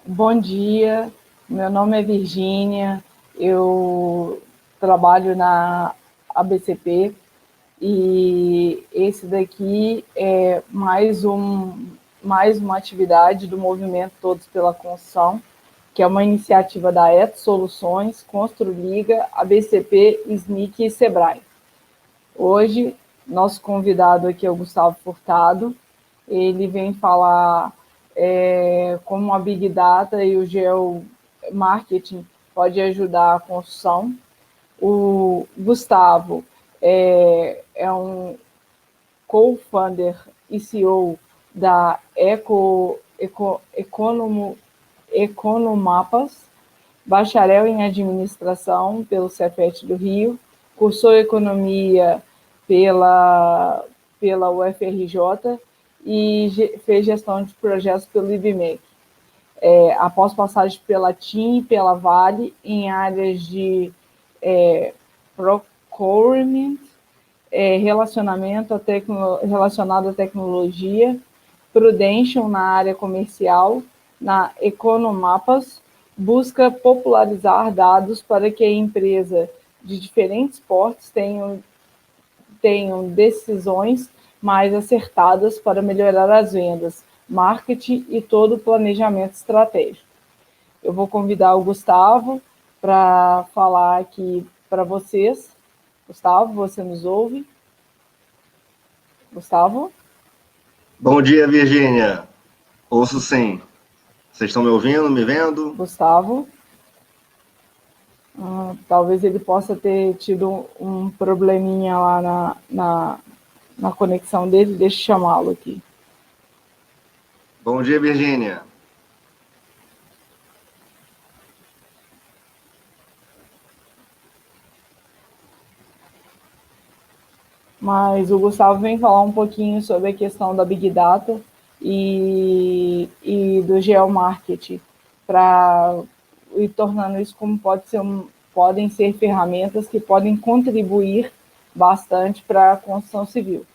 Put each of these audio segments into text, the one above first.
Bom dia, meu nome é Virgínia, eu trabalho na ABCP e esse daqui é mais uma atividade do movimento Todos pela Construção, que é uma iniciativa da Eto Soluções, Construliga, ABCP, SNIC e Sebrae. Hoje, nosso convidado aqui é o Gustavo Furtado, ele vem falar como a Big Data e o Geomarketing pode ajudar a construção. O Gustavo é um co-founder e CEO da Economapas, bacharel em administração pelo Cefet do Rio, cursou economia pela UFRJ e fez gestão de projetos pelo IBMEC. Após passagem pela TIM e pela Vale, em áreas de procurement, relacionado à tecnologia, Prudential na área comercial, na Economapas, busca popularizar dados para que a empresa de diferentes portes tenham decisões mais acertadas para melhorar as vendas, marketing e todo o planejamento estratégico. Eu vou convidar o Gustavo para falar aqui para vocês. Gustavo, você nos ouve? Gustavo? Bom dia, Virgínia. Ouço sim. Vocês estão me ouvindo, me vendo? Gustavo? Talvez ele possa ter tido um probleminha lá na conexão dele. Deixa eu chamá-lo aqui. Bom dia, Virgínia. Mas o Gustavo vem falar um pouquinho sobre a questão da Big Data e do geomarketing, para ir tornando isso como podem ser ferramentas que podem contribuir bastante para a construção civil.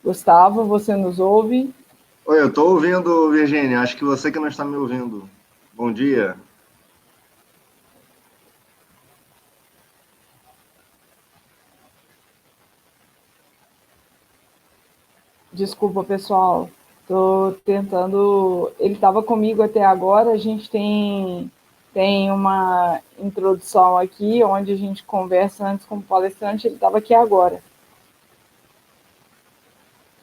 Gustavo, você nos ouve? Oi, eu estou ouvindo, Virgínia. Acho que você que não está me ouvindo. Bom dia. Desculpa, pessoal. Estou tentando. Ele estava comigo até agora. A gente tem uma introdução aqui, onde a gente conversa antes com o palestrante. Ele estava aqui agora.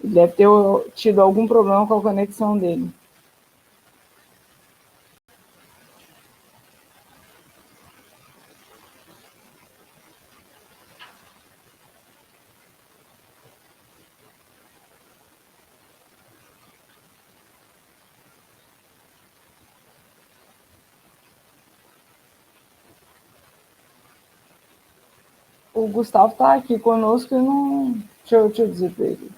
Ele deve ter tido algum problema com a conexão dele. O Gustavo está aqui conosco e não. Deixa eu dizer para ele.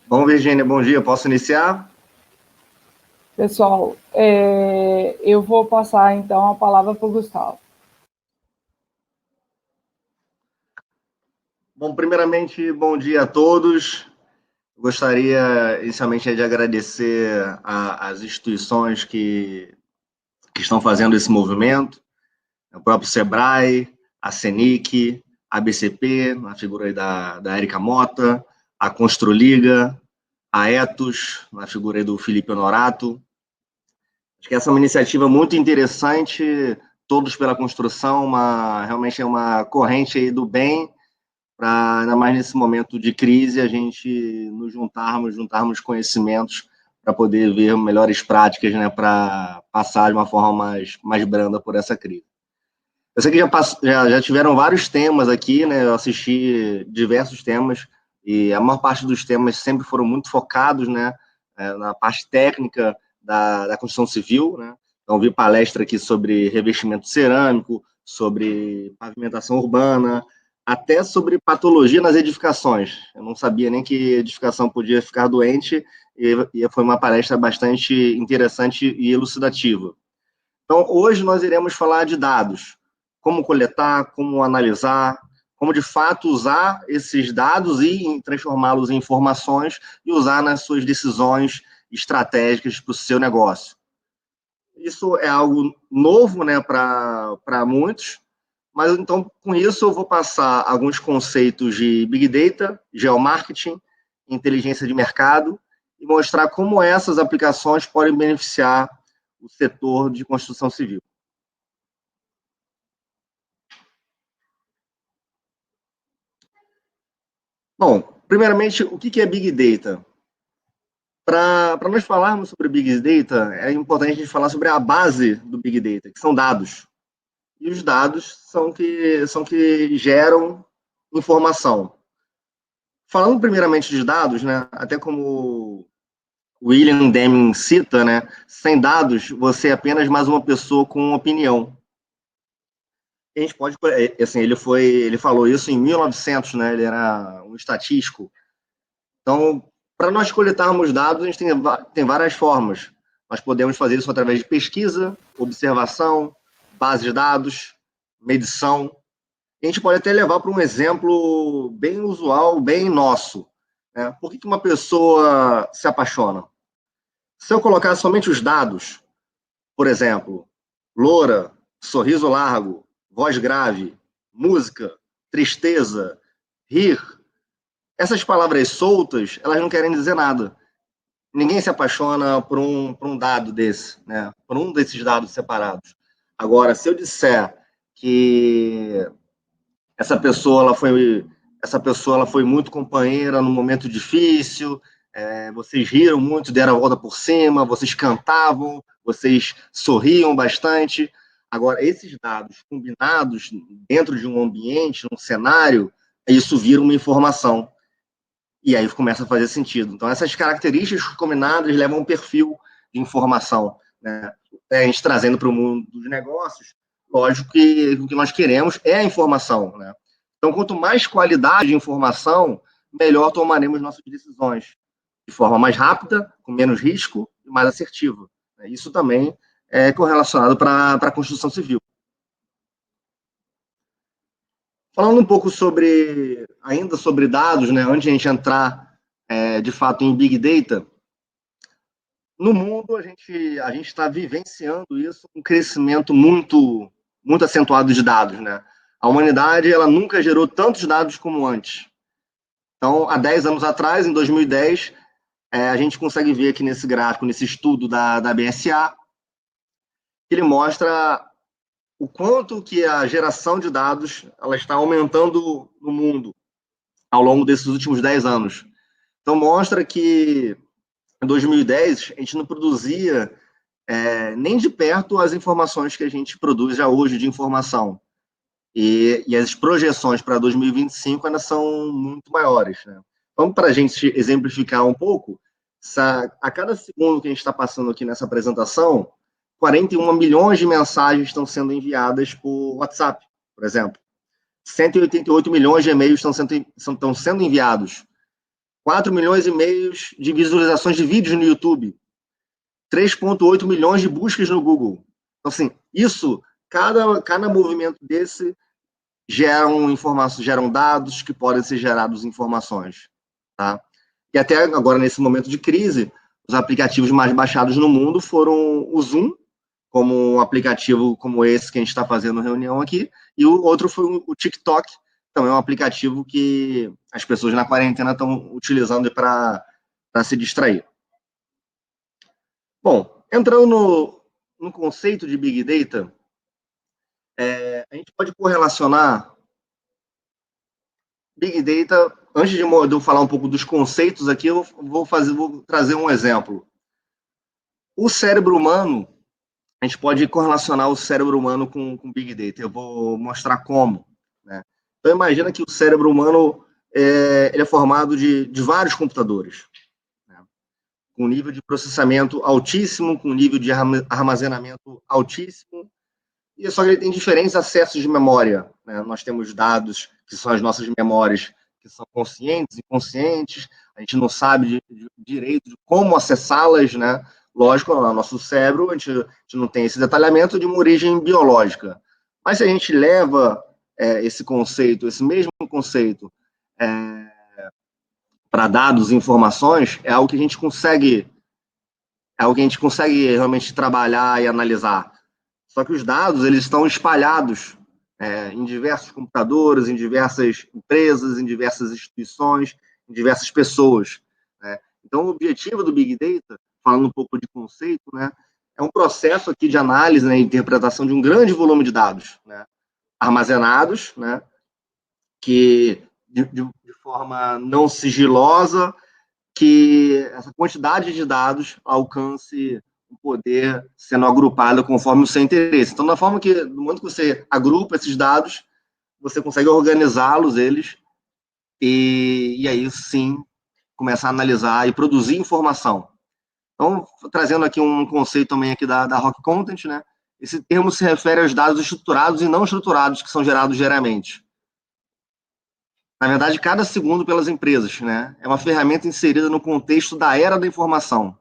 Bom, Virgínia, bom dia. Posso iniciar? Pessoal, eu vou passar então a palavra para o Gustavo. Bom, primeiramente, bom dia a todos. Gostaria inicialmente de agradecer às instituições que estão fazendo esse movimento, o próprio Sebrae, a CENIC, a ABCP, na figura aí da Érica Mota, a Construliga, a Etos, na figura aí do Felipe Honorato. Acho que essa é uma iniciativa muito interessante, Todos pela Construção, realmente é uma corrente aí do bem, para, ainda mais nesse momento de crise, a gente nos juntarmos conhecimentos para poder ver melhores práticas, né, para passar de uma forma mais branda por essa crise. Eu sei que já tiveram vários temas aqui, né, eu assisti diversos temas, e a maior parte dos temas sempre foram muito focados, né, na parte técnica da construção civil, né. Então, vi palestra aqui sobre revestimento cerâmico, sobre pavimentação urbana, até sobre patologia nas edificações. Eu não sabia nem que edificação podia ficar doente, e foi uma palestra bastante interessante e elucidativa. Então, hoje nós iremos falar de dados, como coletar, como analisar, como de fato usar esses dados e transformá-los em informações e usar nas suas decisões estratégicas para o seu negócio. Isso é algo novo, né, para muitos, mas então com isso eu vou passar alguns conceitos de Big Data, geomarketing, inteligência de mercado e mostrar como essas aplicações podem beneficiar o setor de construção civil. Bom, primeiramente, o que é Big Data? Para nós falarmos sobre Big Data, é importante a gente falar sobre a base do Big Data, que são dados. E os dados são que geram informação. Falando primeiramente de dados, né, até como William Deming cita, né, sem dados, você é apenas mais uma pessoa com opinião. A gente pode, assim, ele falou isso em 1900, né, ele era um estatístico. Então, para nós coletarmos dados, a gente tem várias formas. Nós podemos fazer isso através de pesquisa, observação, base de dados, medição. A gente pode até levar para um exemplo bem usual, bem nosso. Né? Por que uma pessoa se apaixona? Se eu colocar somente os dados, por exemplo, loura, sorriso largo, voz grave, música, tristeza, rir, essas palavras soltas, elas não querem dizer nada. Ninguém se apaixona por um dado desse, né? Por um desses dados separados. Agora, se eu disser que essa pessoa ela foi muito companheira num momento difícil, vocês riram muito, deram a volta por cima, vocês cantavam, vocês sorriam bastante. Agora, esses dados combinados dentro de um ambiente, num cenário, isso vira uma informação. E aí começa a fazer sentido. Então, essas características combinadas levam um perfil de informação. Né? A gente trazendo para o mundo dos negócios, lógico que o que nós queremos é a informação. Né? Então, quanto mais qualidade de informação, melhor tomaremos nossas decisões. De forma mais rápida, com menos risco e mais assertiva. Isso também é correlacionado para a construção civil. Falando um pouco ainda sobre dados, né, antes de a gente entrar de fato em Big Data, no mundo a gente está vivenciando isso, um crescimento muito, muito acentuado de dados. Né? A humanidade ela nunca gerou tantos dados como antes. Então, há 10 anos atrás, em 2010, a gente consegue ver aqui nesse gráfico, nesse estudo da BSA, que ele mostra o quanto que a geração de dados ela está aumentando no mundo ao longo desses últimos 10 anos. Então, mostra que em 2010 a gente não produzia nem de perto as informações que a gente produz já hoje de informação. E as projeções para 2025 ainda são muito maiores. Né? Então, para a gente exemplificar um pouco, a cada segundo que a gente está passando aqui nessa apresentação, 41 milhões de mensagens estão sendo enviadas por WhatsApp, por exemplo. 188 milhões de e-mails estão sendo enviados. 4 milhões e meio de visualizações de vídeos no YouTube. 3,8 milhões de buscas no Google. Então, assim, cada movimento desse geram dados que podem ser gerados informações. Tá? E até agora, nesse momento de crise, os aplicativos mais baixados no mundo foram o Zoom, como um aplicativo como esse que a gente está fazendo reunião aqui, e o outro foi o TikTok, também é um aplicativo que as pessoas na quarentena estão utilizando para se distrair. Bom, entrando no conceito de Big Data, a gente pode correlacionar Big Data, antes de eu falar um pouco dos conceitos aqui, eu vou trazer um exemplo. O cérebro humano, a gente pode correlacionar o cérebro humano com Big Data. Eu vou mostrar como. Né? Então, imagina que o cérebro humano ele é formado de vários computadores, né? Com nível de processamento altíssimo, com nível de armazenamento altíssimo, e só que ele tem diferentes acessos de memória, né? Nós temos dados que são as nossas memórias, que são conscientes e inconscientes, a gente não sabe direito de como acessá-las, né? Lógico, no nosso cérebro, a gente não tem esse detalhamento de uma origem biológica. Mas se a gente leva esse conceito, esse mesmo conceito, para dados e informações, é algo que a gente consegue realmente trabalhar e analisar. Só que os dados, eles estão espalhados em diversos computadores, em diversas empresas, em diversas instituições, em diversas pessoas, né? Então, o objetivo do Big Data, falando um pouco de conceito, né, é um processo aqui de análise, né, e interpretação de um grande volume de dados, né, armazenados, né, que de forma não sigilosa, que essa quantidade de dados alcance o poder sendo agrupado conforme o seu interesse. Então, da forma que, no momento que você agrupa esses dados, você consegue organizá-los, e aí sim começar a analisar e produzir informação. Então, trazendo aqui um conceito também aqui da Rock Content, né? Esse termo se refere aos dados estruturados e não estruturados que são gerados diariamente. Na verdade, cada segundo pelas empresas, né? É uma ferramenta inserida no contexto da era da informação,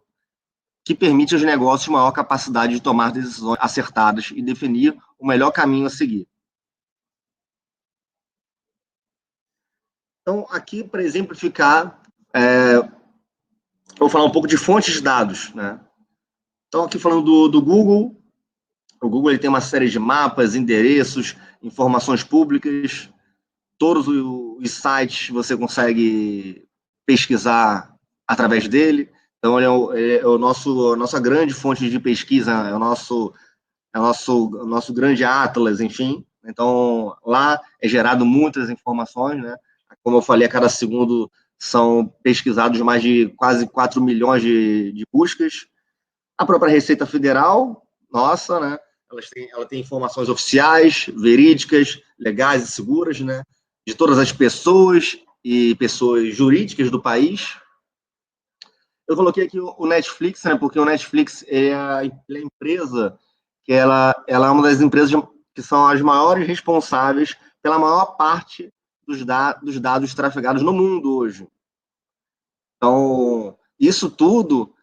que permite aos negócios maior capacidade de tomar decisões acertadas e definir o melhor caminho a seguir. Então, aqui, para exemplificar, eu vou falar um pouco de fontes de dados, né? Então, aqui falando do Google, o Google ele tem uma série de mapas, endereços, informações públicas, todos os sites você consegue pesquisar através dele. Então, ele é a nossa grande fonte de pesquisa, é o nosso grande atlas, enfim. Então, lá é gerado muitas informações, né? Como eu falei, a cada segundo são pesquisados mais de quase 4 milhões de buscas. A própria Receita Federal, nossa, né? Ela tem informações oficiais, verídicas, legais e seguras, né? De todas as pessoas e pessoas jurídicas do país. Eu coloquei aqui o Netflix, né? Porque o Netflix é a empresa que é uma das empresas que são as maiores responsáveis pela maior parte dos dados trafegados no mundo hoje. Então, isso tudo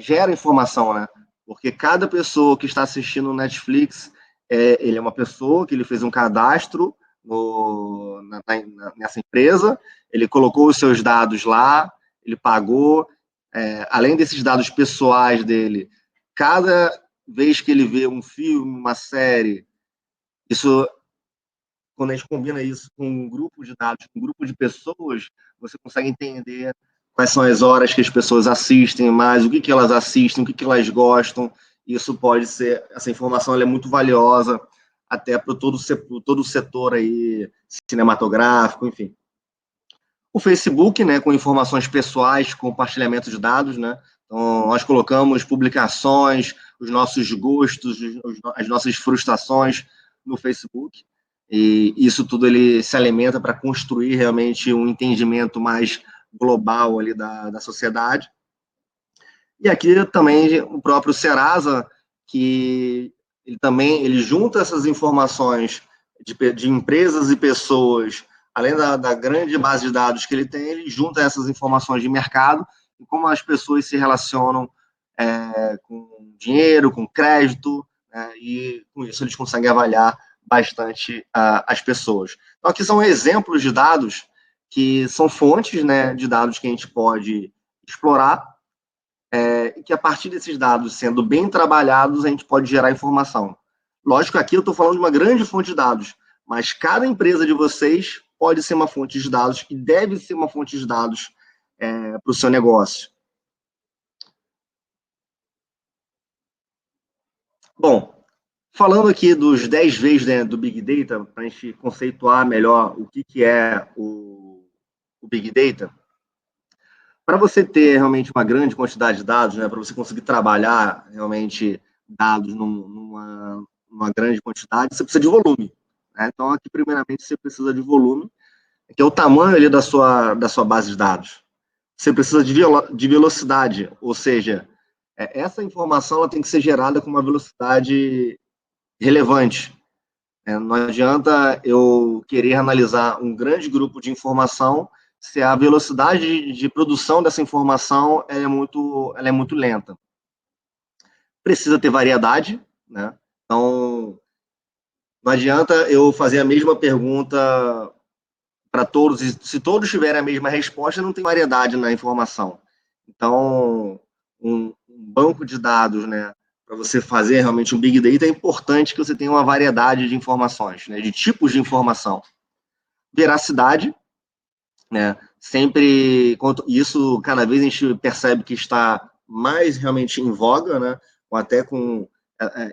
gera informação, né? Porque cada pessoa que está assistindo o Netflix, ele é uma pessoa que ele fez um cadastro nessa empresa, ele colocou os seus dados lá, ele pagou, além desses dados pessoais dele, cada vez que ele vê um filme, uma série, isso, quando a gente combina isso com um grupo de dados, com um grupo de pessoas, você consegue entender quais são as horas que as pessoas assistem mais, o que elas assistem, o que elas gostam. Isso pode ser, essa informação ela é muito valiosa até para todo o setor aí, cinematográfico, enfim. O Facebook, né, com informações pessoais, compartilhamento de dados, né? Então, nós colocamos publicações, os nossos gostos, as nossas frustrações no Facebook, e isso tudo ele se alimenta para construir realmente um entendimento mais global ali da sociedade. E aqui também o próprio Serasa, que ele junta essas informações de empresas e pessoas, além da grande base de dados que ele tem, ele junta essas informações de mercado e como as pessoas se relacionam com dinheiro, com crédito, e com isso eles conseguem avaliar bastante as pessoas. Então, aqui são exemplos de dados que são fontes, né, de dados que a gente pode explorar, e que a partir desses dados sendo bem trabalhados, a gente pode gerar informação. Lógico que aqui eu estou falando de uma grande fonte de dados, mas cada empresa de vocês pode ser uma fonte de dados e deve ser uma fonte de dados para o seu negócio. Bom, falando aqui dos 10 Vs, né, do Big Data, para a gente conceituar melhor o que é o Big Data, para você ter realmente uma grande quantidade de dados, né, para você conseguir trabalhar realmente dados numa grande quantidade, você precisa de volume, né? Então, aqui, primeiramente, você precisa de volume, que é o tamanho ali da sua base de dados. Você precisa de velocidade, ou seja, essa informação ela tem que ser gerada com uma velocidade relevante. Não adianta eu querer analisar um grande grupo de informação se a velocidade de produção dessa informação ela é muito lenta. Precisa ter variedade, né? Então, não adianta eu fazer a mesma pergunta para todos, e se todos tiverem a mesma resposta, não tem variedade na informação. Então, um banco de dados, né, para você fazer realmente um Big Data, é importante que você tenha uma variedade de informações, né, de tipos de informação. Veracidade, né, sempre, isso cada vez a gente percebe que está mais realmente em voga, né, até com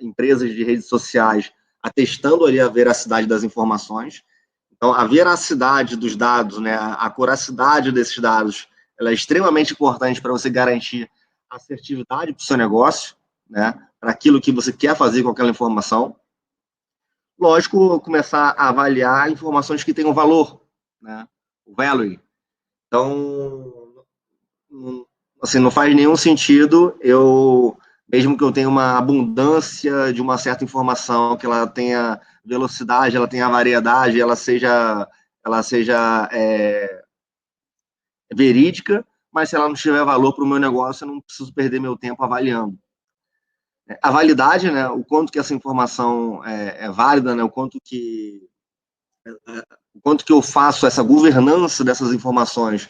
empresas de redes sociais atestando ali a veracidade das informações. Então, a veracidade dos dados, né, a acuracidade desses dados, ela é extremamente importante para você garantir assertividade para o seu negócio, né, para aquilo que você quer fazer com aquela informação. Lógico, começar a avaliar informações que tenham valor, né, o value. Então, assim, não faz nenhum sentido mesmo que eu tenha uma abundância de uma certa informação, que ela tenha velocidade, ela tenha variedade, ela seja verídica, mas se ela não tiver valor para o meu negócio, eu não preciso perder meu tempo avaliando. A validade, né, o quanto que essa informação é válida, né, o quanto que eu faço essa governança dessas informações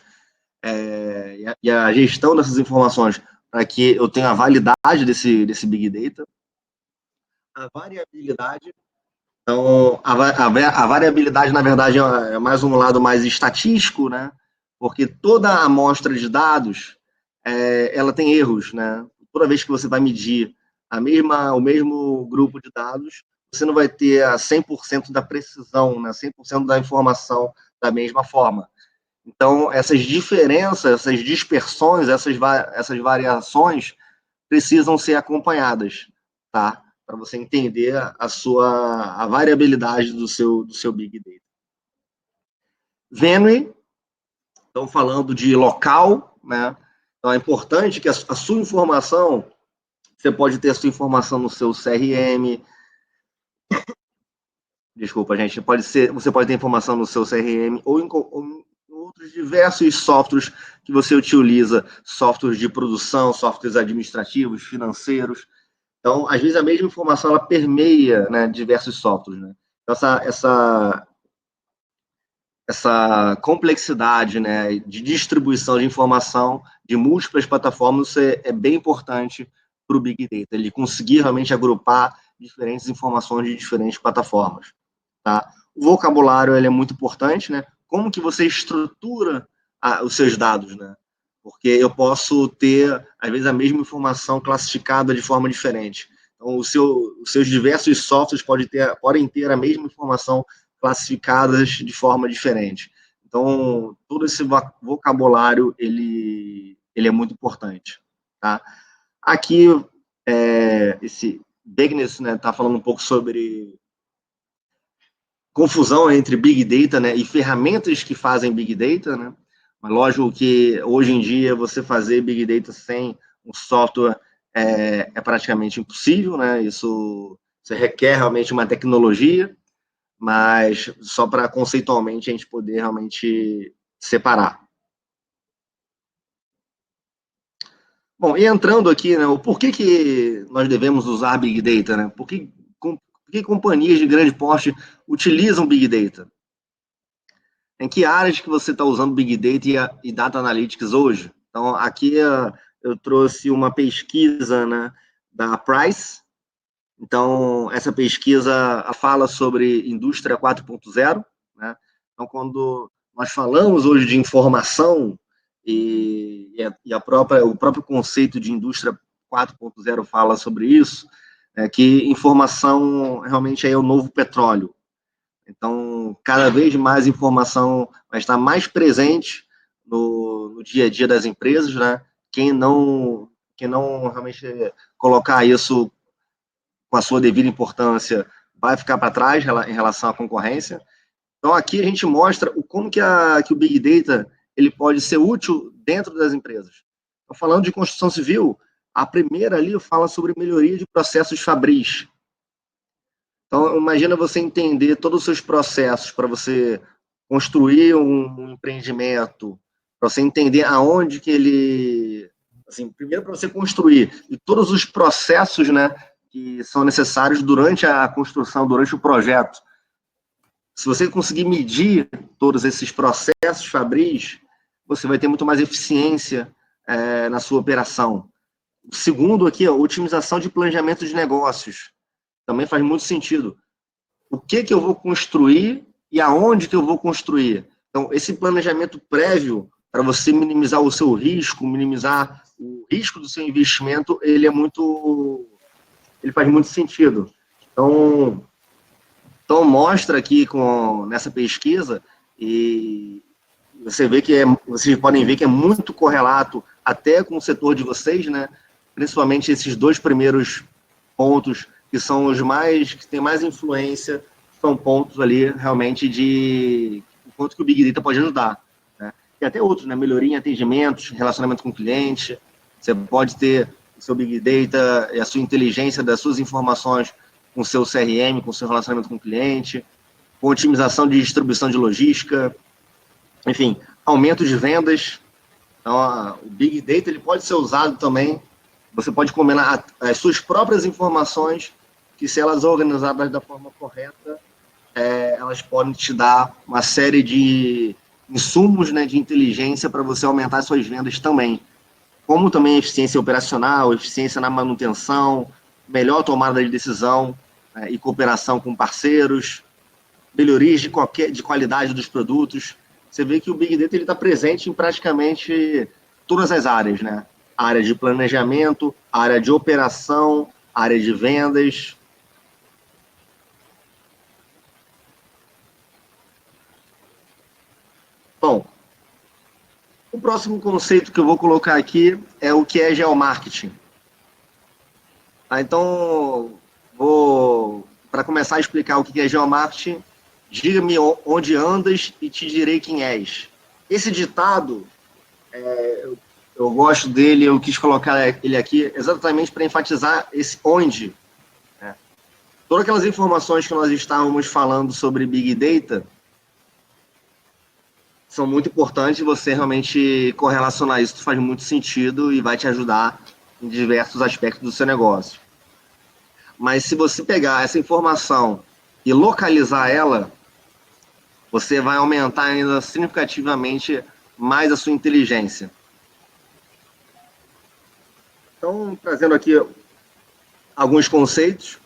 e a gestão dessas informações para que eu tenha a validade desse Big Data. A variabilidade. Então, a variabilidade, na verdade, é mais um lado mais estatístico, né? Porque toda amostra de dados, ela tem erros, né? Toda vez que você vai medir o mesmo grupo de dados, você não vai ter a 100% da precisão, né? 100% da informação da mesma forma. Então, essas diferenças, essas dispersões, essas variações precisam ser acompanhadas, tá? Para você entender a variabilidade do seu Big Data. Venue, estão falando de local, né? Então, é importante que a sua informação, você pode ter a sua informação no seu CRM, desculpa, gente, você pode ter informação no seu CRM ou em outros diversos softwares que você utiliza, softwares de produção, softwares administrativos, financeiros. Então, às vezes, a mesma informação ela permeia, né, diversos softwares. Né? Então, essa complexidade, né, de distribuição de informação de múltiplas plataformas é bem importante para o Big Data, ele conseguir realmente agrupar diferentes informações de diferentes plataformas. Tá? O vocabulário ele é muito importante, né? Como que você estrutura os seus dados, né? Porque eu posso ter, às vezes, a mesma informação classificada de forma diferente. Então, os seus diversos softwares podem ter a mesma informação classificadas de forma diferente. Então, todo esse vocabulário, ele é muito importante. Tá? Aqui, esse Begness, né, está falando um pouco sobre confusão entre Big Data, né, e ferramentas que fazem Big Data, né? Mas lógico que hoje em dia você fazer Big Data sem um software é praticamente impossível, né? Isso requer realmente uma tecnologia, mas só para conceitualmente a gente poder realmente separar. Bom, e entrando aqui, né, o porquê que nós devemos usar Big Data, né? Por que companhias de grande porte utilizam Big Data? Em que áreas que você está usando Big Data e Data Analytics hoje? Então, aqui eu trouxe uma pesquisa, né, da Price. Então, essa pesquisa fala sobre indústria 4.0, né? Então, quando nós falamos hoje de informação o próprio conceito de indústria 4.0 fala sobre isso, que informação realmente é o novo petróleo. Então, cada vez mais informação vai estar mais presente no dia a dia das empresas, né? Quem não realmente colocar isso com a sua devida importância vai ficar para trás em relação à concorrência. Então, aqui a gente mostra como que o Big Data ele pode ser útil dentro das empresas. Então, falando de construção civil, a primeira ali fala sobre melhoria de processos fabris. Então, imagina você entender todos os seus processos para você construir um empreendimento, para você entender aonde que ele... Assim, primeiro para você construir, e todos os processos, né, que são necessários durante a construção, durante o projeto. Se você conseguir medir todos esses processos, Fabris, você vai ter muito mais eficiência na sua operação. O segundo aqui, a otimização de planejamento de negócios. Também faz muito sentido. O que eu vou construir e aonde que eu vou construir. Então, esse planejamento prévio, para você minimizar o seu risco, minimizar o risco do seu investimento, ele faz muito sentido. Então mostra aqui nessa pesquisa, e vocês podem ver que é muito correlato até com o setor de vocês, né? Principalmente esses dois primeiros pontos, que são os que têm mais influência, são pontos ali realmente de o quanto que o Big Data pode ajudar. Né? E até outros, né? Melhoria em atendimentos, relacionamento com o cliente. Você pode ter o seu Big Data e a sua inteligência das suas informações com o seu CRM, com o seu relacionamento com o cliente, com otimização de distribuição de logística, enfim, aumento de vendas. Então, o Big Data ele pode ser usado também. Você pode combinar as suas próprias informações, que se elas organizadas da forma correta, elas podem te dar uma série de insumos, né, de inteligência para você aumentar as suas vendas também. Como também eficiência operacional, eficiência na manutenção, melhor tomada de decisão, né, e cooperação com parceiros, melhorias de qualidade dos produtos. Você vê que o Big Data está presente em praticamente todas as áreas, né? A área de planejamento, a área de operação, a área de vendas. Bom, o próximo conceito que eu vou colocar aqui é o que é geomarketing. Então, para começar a explicar o que é geomarketing, diga-me onde andas e te direi quem és. Esse ditado, eu gosto dele, eu quis colocar ele aqui exatamente para enfatizar esse onde. Né? Todas aquelas informações que nós estávamos falando sobre Big Data são muito importantes, você realmente correlacionar isso faz muito sentido e vai te ajudar em diversos aspectos do seu negócio. Mas se você pegar essa informação e localizar ela, você vai aumentar ainda significativamente mais a sua inteligência. Então, trazendo aqui alguns conceitos.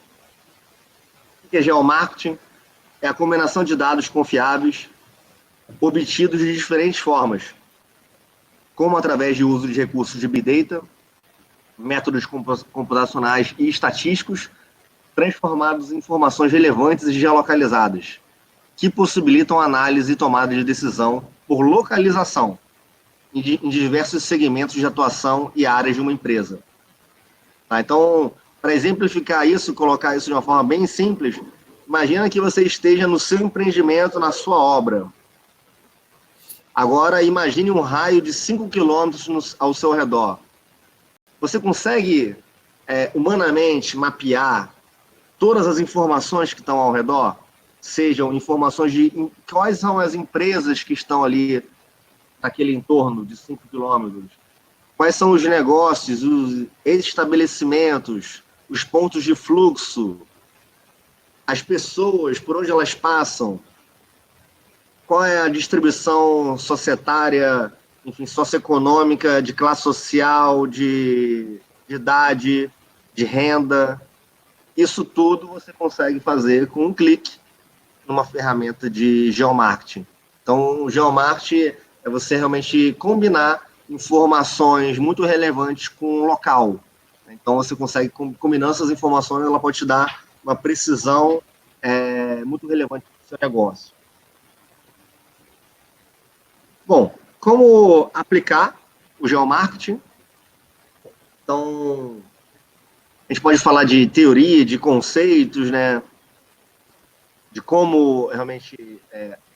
O que é geomarketing? É a combinação de dados confiáveis obtidos de diferentes formas, como através de uso de recursos de Big Data, métodos computacionais e estatísticos, transformados em informações relevantes e geolocalizadas, que possibilitam análise e tomada de decisão por localização em diversos segmentos de atuação e áreas de uma empresa. Tá? Então, para exemplificar isso, colocar isso de uma forma bem simples, imagina que você esteja no seu empreendimento, na sua obra. Agora, imagine um raio de 5 quilômetros ao seu redor. Você consegue, humanamente, mapear todas as informações que estão ao redor? Sejam informações de quais são as empresas que estão ali naquele entorno de 5 quilômetros, quais são os negócios, os estabelecimentos, os pontos de fluxo, as pessoas, por onde elas passam, qual é a distribuição societária, enfim, socioeconômica, de classe social, de idade, de renda. Isso tudo você consegue fazer com um clique numa ferramenta de geomarketing. Então, o geomarketing é você realmente combinar informações muito relevantes com o local. Então, você consegue, combinando essas informações, ela pode te dar uma precisão muito relevante para o seu negócio. Bom, como aplicar o geomarketing? Então, a gente pode falar de teoria, de conceitos, né? De como realmente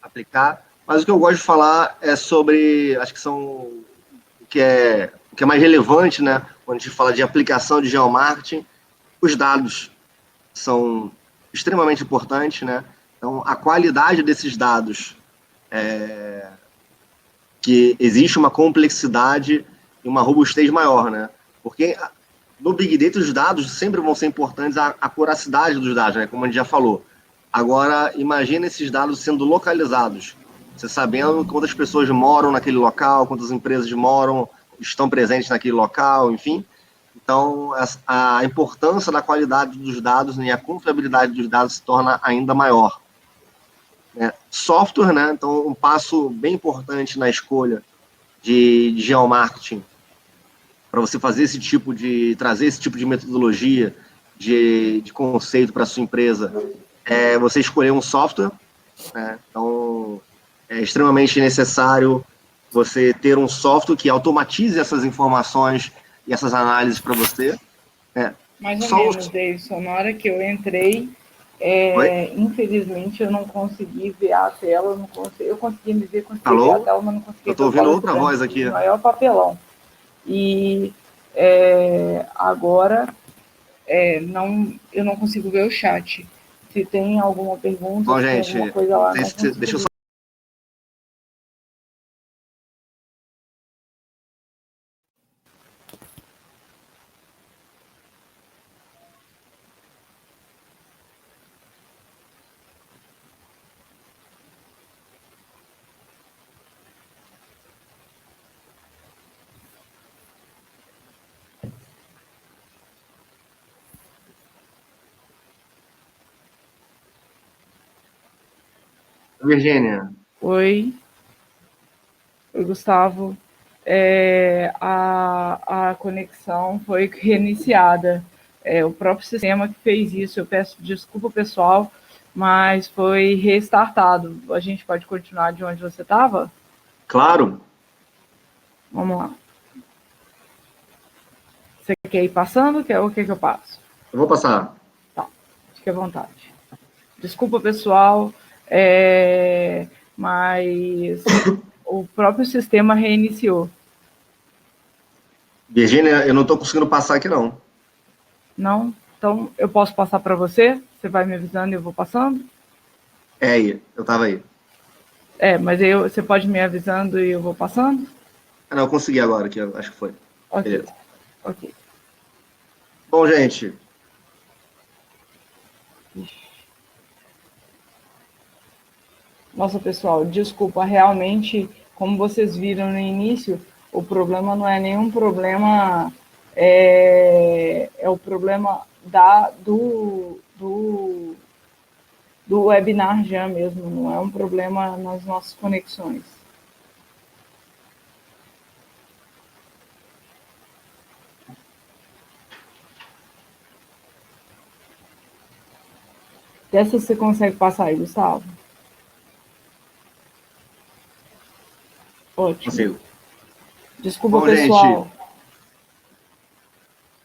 aplicar, mas o que eu gosto de falar é sobre, acho que são o que é mais relevante, né? Quando a gente fala de aplicação de geomarketing, os dados são extremamente importante, né? Então, a qualidade desses dados, que existe uma complexidade e uma robustez maior, né? Porque no Big Data os dados sempre vão ser importantes, a acuracidade dos dados, né? Como a gente já falou. Agora, imagina esses dados sendo localizados, você sabendo quantas pessoas moram naquele local, quantas empresas moram, estão presentes naquele local, enfim. Então, a importância da qualidade dos dados, né, e a confiabilidade dos dados se torna ainda maior. Software, né? Então, um passo bem importante na escolha de geomarketing, para você fazer trazer esse tipo de metodologia, de conceito para a sua empresa, é você escolher um software, né? Então, é extremamente necessário você ter um software que automatize essas informações e essas análises para você. Mais ou menos, Davidson. Na hora que eu entrei, infelizmente eu não consegui ver a tela, eu consegui me ver, consegui ver a tela, mas não consegui ver. Eu estou ouvindo outra voz aqui. O maior papelão. E agora eu não consigo ver o chat. Se tem alguma pergunta, bom, se tem gente, alguma coisa lá, deixa eu só. Virgínia. Oi, Gustavo. A conexão foi reiniciada. O próprio sistema que fez isso. Eu peço desculpa, pessoal, mas foi restartado. A gente pode continuar de onde você estava? Claro. Vamos lá. Você quer ir passando? O que eu passo? Eu vou passar. Tá, fique à vontade. Desculpa, pessoal, mas o próprio sistema reiniciou. Virgínia, eu não estou conseguindo passar aqui, não. Não? Então, eu posso passar para você? Você vai me avisando e eu vou passando? Aí, eu estava aí. Mas você pode me avisando e eu vou passando? Não, eu consegui agora, que acho que foi. Ok. Beleza. Ok. Bom, gente. Nossa, pessoal, desculpa, realmente, como vocês viram no início, o problema não é nenhum problema, é o problema do webinar já mesmo, não é um problema nas nossas conexões. Dessa você consegue passar aí, Gustavo? Ótimo. Consigo. Desculpa, bom, pessoal. Gente.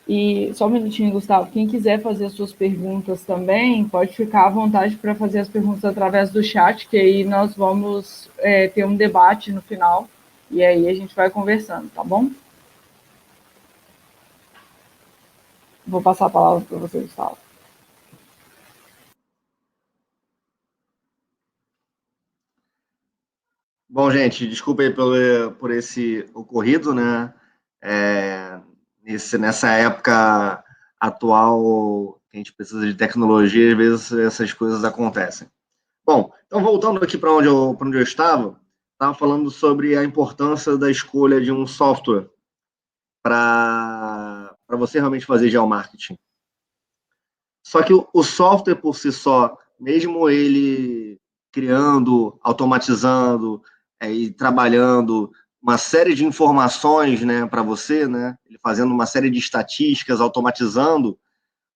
E só um minutinho, Gustavo. Quem quiser fazer as suas perguntas também, pode ficar à vontade para fazer as perguntas através do chat, que aí nós vamos ter um debate no final. E aí a gente vai conversando, tá bom? Vou passar a palavra para você, Gustavo. Bom, gente, desculpa aí por esse ocorrido, né? Nessa época atual, que a gente precisa de tecnologia, às vezes essas coisas acontecem. Bom, então voltando aqui para onde eu estava falando sobre a importância da escolha de um software para você realmente fazer geomarketing. Só que o software por si só, mesmo ele criando, automatizando e trabalhando uma série de informações, né, para você, né, ele fazendo uma série de estatísticas, automatizando,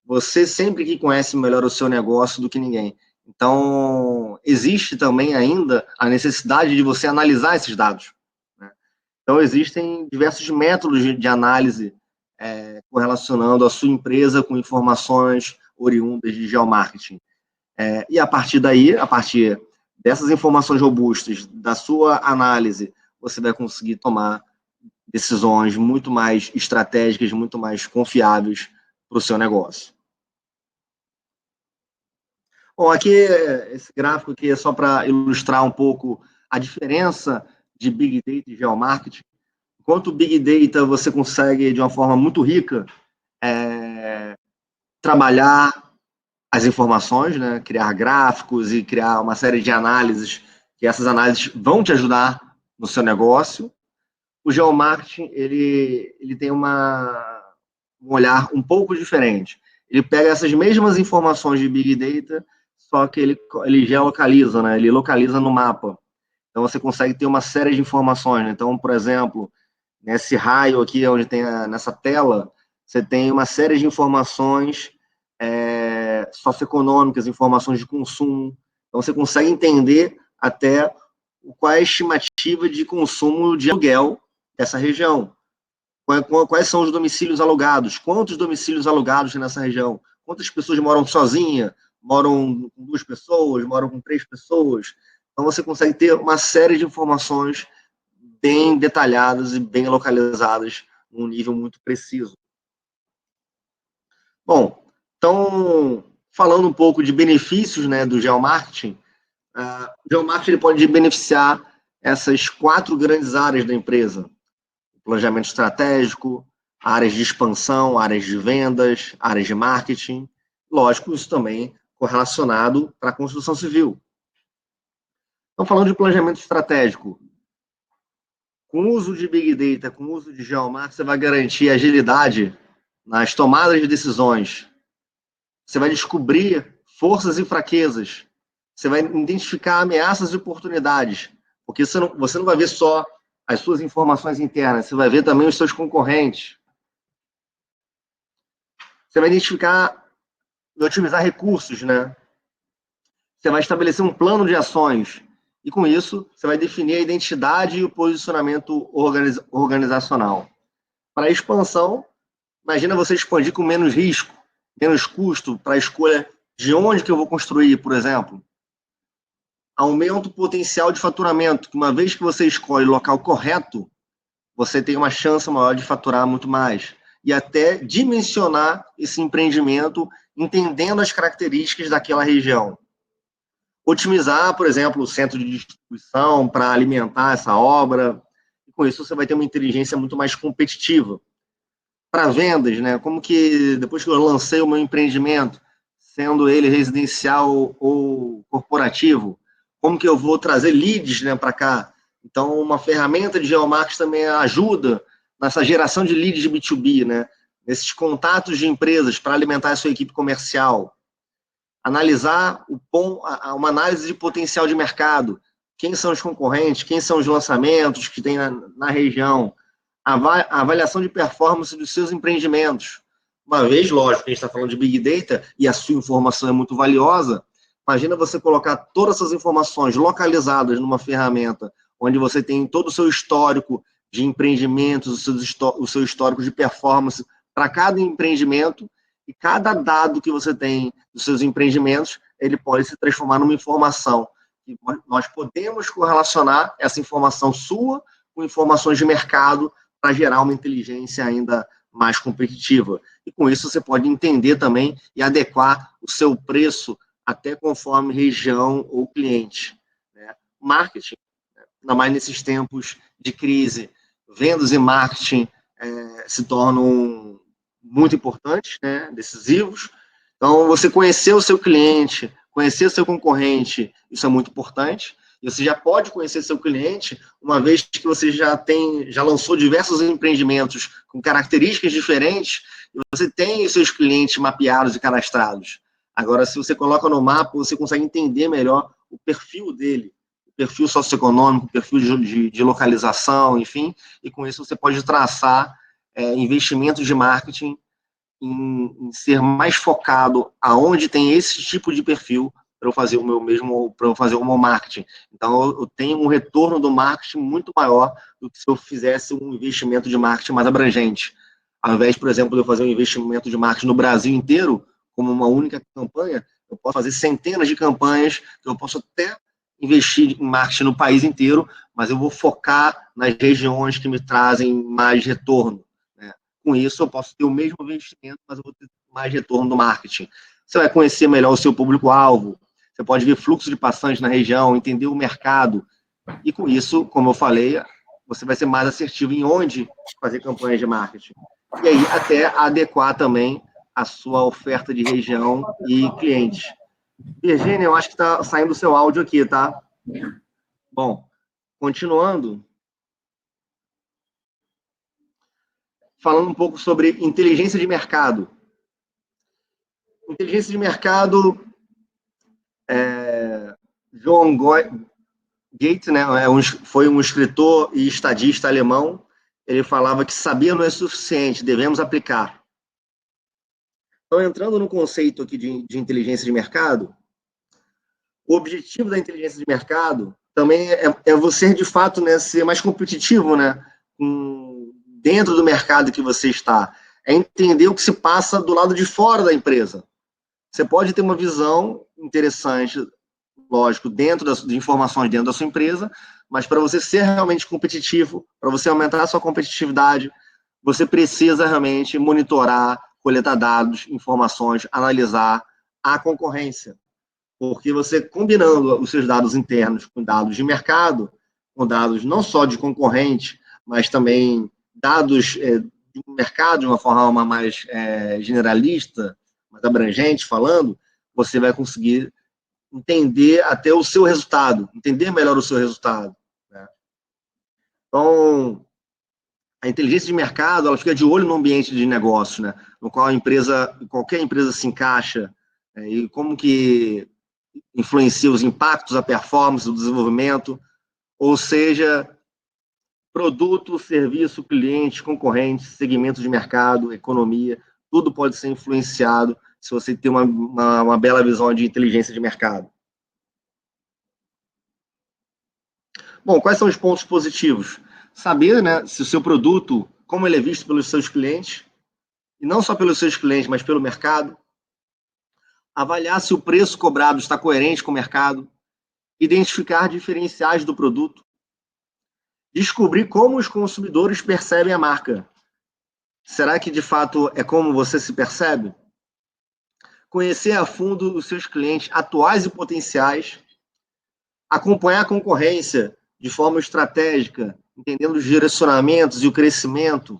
você sempre que conhece melhor o seu negócio do que ninguém. Então, existe também ainda a necessidade de você analisar esses dados, né? Então, existem diversos métodos de análise correlacionando a sua empresa com informações oriundas de geomarketing. E a partir daí, a partir dessas informações robustas, da sua análise, você vai conseguir tomar decisões muito mais estratégicas, muito mais confiáveis para o seu negócio. Bom, aqui, esse gráfico aqui é só para ilustrar um pouco a diferença de Big Data e Geomarketing. Enquanto o Big Data você consegue, de uma forma muito rica, trabalhar as informações, né? Criar gráficos e criar uma série de análises, que essas análises vão te ajudar no seu negócio. O geomarketing, ele tem um olhar um pouco diferente. Ele pega essas mesmas informações de Big Data, só que ele geolocaliza, né? Ele localiza no mapa. Então, você consegue ter uma série de informações, né? Então, por exemplo, nesse raio aqui, onde tem nessa tela, você tem uma série de informações socioeconômicas, informações de consumo. Então, você consegue entender até qual é a estimativa de consumo de aluguel dessa região. Quais são os domicílios alugados? Quantos domicílios alugados nessa região? Quantas pessoas moram sozinhas? Moram com 2 pessoas? Moram com 3 pessoas? Então, você consegue ter uma série de informações bem detalhadas e bem localizadas num nível muito preciso. Bom, então, falando um pouco de benefícios, né, do geomarketing, o geomarketing ele pode beneficiar essas 4 grandes áreas da empresa: planejamento estratégico, áreas de expansão, áreas de vendas, áreas de marketing. Lógico, isso também correlacionado para a construção civil. Então, falando de planejamento estratégico, com o uso de Big Data, com o uso de geomarketing, você vai garantir agilidade nas tomadas de decisões. Você vai descobrir forças e fraquezas. Você vai identificar ameaças e oportunidades. Porque você não vai ver só as suas informações internas, você vai ver também os seus concorrentes. Você vai identificar e otimizar recursos, né? Você vai estabelecer um plano de ações. E com isso, você vai definir a identidade e o posicionamento organizacional. Para a expansão, imagina você expandir com menos risco, menos custo para a escolha de onde que eu vou construir, por exemplo. Aumenta o potencial de faturamento, que uma vez que você escolhe o local correto, você tem uma chance maior de faturar muito mais. E até dimensionar esse empreendimento, entendendo as características daquela região. Otimizar, por exemplo, o centro de distribuição para alimentar essa obra. E com isso, você vai ter uma inteligência muito mais competitiva. Para vendas, né? Como que, depois que eu lancei o meu empreendimento, sendo ele residencial ou corporativo, como que eu vou trazer leads, né, para cá? Então, uma ferramenta de geomarketing também ajuda nessa geração de leads de B2B, né? Nesses contatos de empresas para alimentar a sua equipe comercial. Analisar uma análise de potencial de mercado. Quem são os concorrentes, quem são os lançamentos que tem na região. A avaliação de performance dos seus empreendimentos. Uma vez, lógico, que a gente está falando de Big Data e a sua informação é muito valiosa, imagina você colocar todas essas informações localizadas numa ferramenta onde você tem todo o seu histórico de empreendimentos, o seu histórico de performance para cada empreendimento, e cada dado que você tem dos seus empreendimentos, ele pode se transformar numa informação. E nós podemos correlacionar essa informação sua com informações de mercado para gerar uma inteligência ainda mais competitiva. E com isso você pode entender também e adequar o seu preço até conforme região ou cliente. Né? Marketing, ainda mais nesses tempos de crise, vendas e marketing se tornam muito importantes, né? Decisivos. Então, você conhecer o seu cliente, conhecer o seu concorrente, isso é muito importante. E você já pode conhecer seu cliente, uma vez que você já lançou diversos empreendimentos com características diferentes, e você tem os seus clientes mapeados e cadastrados. Agora, se você coloca no mapa, você consegue entender melhor o perfil dele, o perfil socioeconômico, o perfil de localização, enfim, e com isso você pode traçar investimentos de marketing em ser mais focado aonde tem esse tipo de perfil para eu fazer o meu marketing. Então, eu tenho um retorno do marketing muito maior do que se eu fizesse um investimento de marketing mais abrangente. Ao invés, por exemplo, de eu fazer um investimento de marketing no Brasil inteiro, como uma única campanha, eu posso fazer centenas de campanhas, que eu posso até investir em marketing no país inteiro, mas eu vou focar nas regiões que me trazem mais retorno. Né? Com isso, eu posso ter o mesmo investimento, mas eu vou ter mais retorno do marketing. Você vai conhecer melhor o seu público-alvo, você pode ver fluxo de passantes na região, entender o mercado, e com isso, como eu falei, você vai ser mais assertivo em onde fazer campanhas de marketing. E aí, até adequar também a sua oferta de região e clientes. Virgínia, eu acho que está saindo o seu áudio aqui, tá? Bom, continuando, falando um pouco sobre inteligência de mercado. Inteligência de mercado, John Goethe, né, foi um escritor e estadista alemão. Ele falava que saber não é suficiente, devemos aplicar. Então, entrando no conceito aqui de inteligência de mercado, o objetivo da inteligência de mercado também é você, de fato, né, ser mais competitivo, né, dentro do mercado que você está. É entender o que se passa do lado de fora da empresa. Você pode ter uma visão interessante, lógico, de informações dentro da sua empresa, mas para você ser realmente competitivo, para você aumentar a sua competitividade, você precisa realmente monitorar, coletar dados, informações, analisar a concorrência. Porque você combinando os seus dados internos com dados de mercado, com dados não só de concorrente, mas também dados de mercado de uma forma mais generalista, mais abrangente falando, você vai conseguir entender até o seu resultado, entender melhor o seu resultado. Né? Então, a inteligência de mercado, ela fica de olho no ambiente de negócio, né? No qual qualquer empresa se encaixa, e como que influencia os impactos, a performance, o desenvolvimento, ou seja, produto, serviço, cliente, concorrente, segmento de mercado, economia, tudo pode ser influenciado se você tem uma bela visão de inteligência de mercado. Bom, quais são os pontos positivos? Saber, né, se o seu produto, como ele é visto pelos seus clientes, e não só pelos seus clientes, mas pelo mercado. Avaliar se o preço cobrado está coerente com o mercado. Identificar diferenciais do produto. Descobrir como os consumidores percebem a marca. Será que, de fato, é como você se percebe? Conhecer a fundo os seus clientes atuais e potenciais. Acompanhar a concorrência de forma estratégica, entendendo os direcionamentos e o crescimento.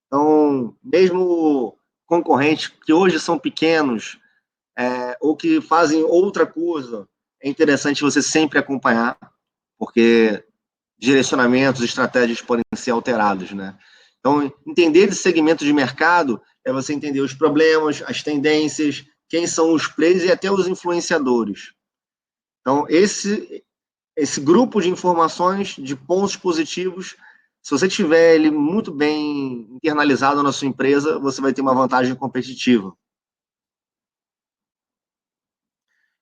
Então, mesmo concorrentes que hoje são pequenos, ou que fazem outra coisa, é interessante você sempre acompanhar, porque direcionamentos, estratégias podem ser alterados, né? Então, entender esse segmento de mercado é você entender os problemas, as tendências, quem são os players e até os influenciadores. Então, esse grupo de informações, de pontos positivos, se você tiver ele muito bem internalizado na sua empresa, você vai ter uma vantagem competitiva.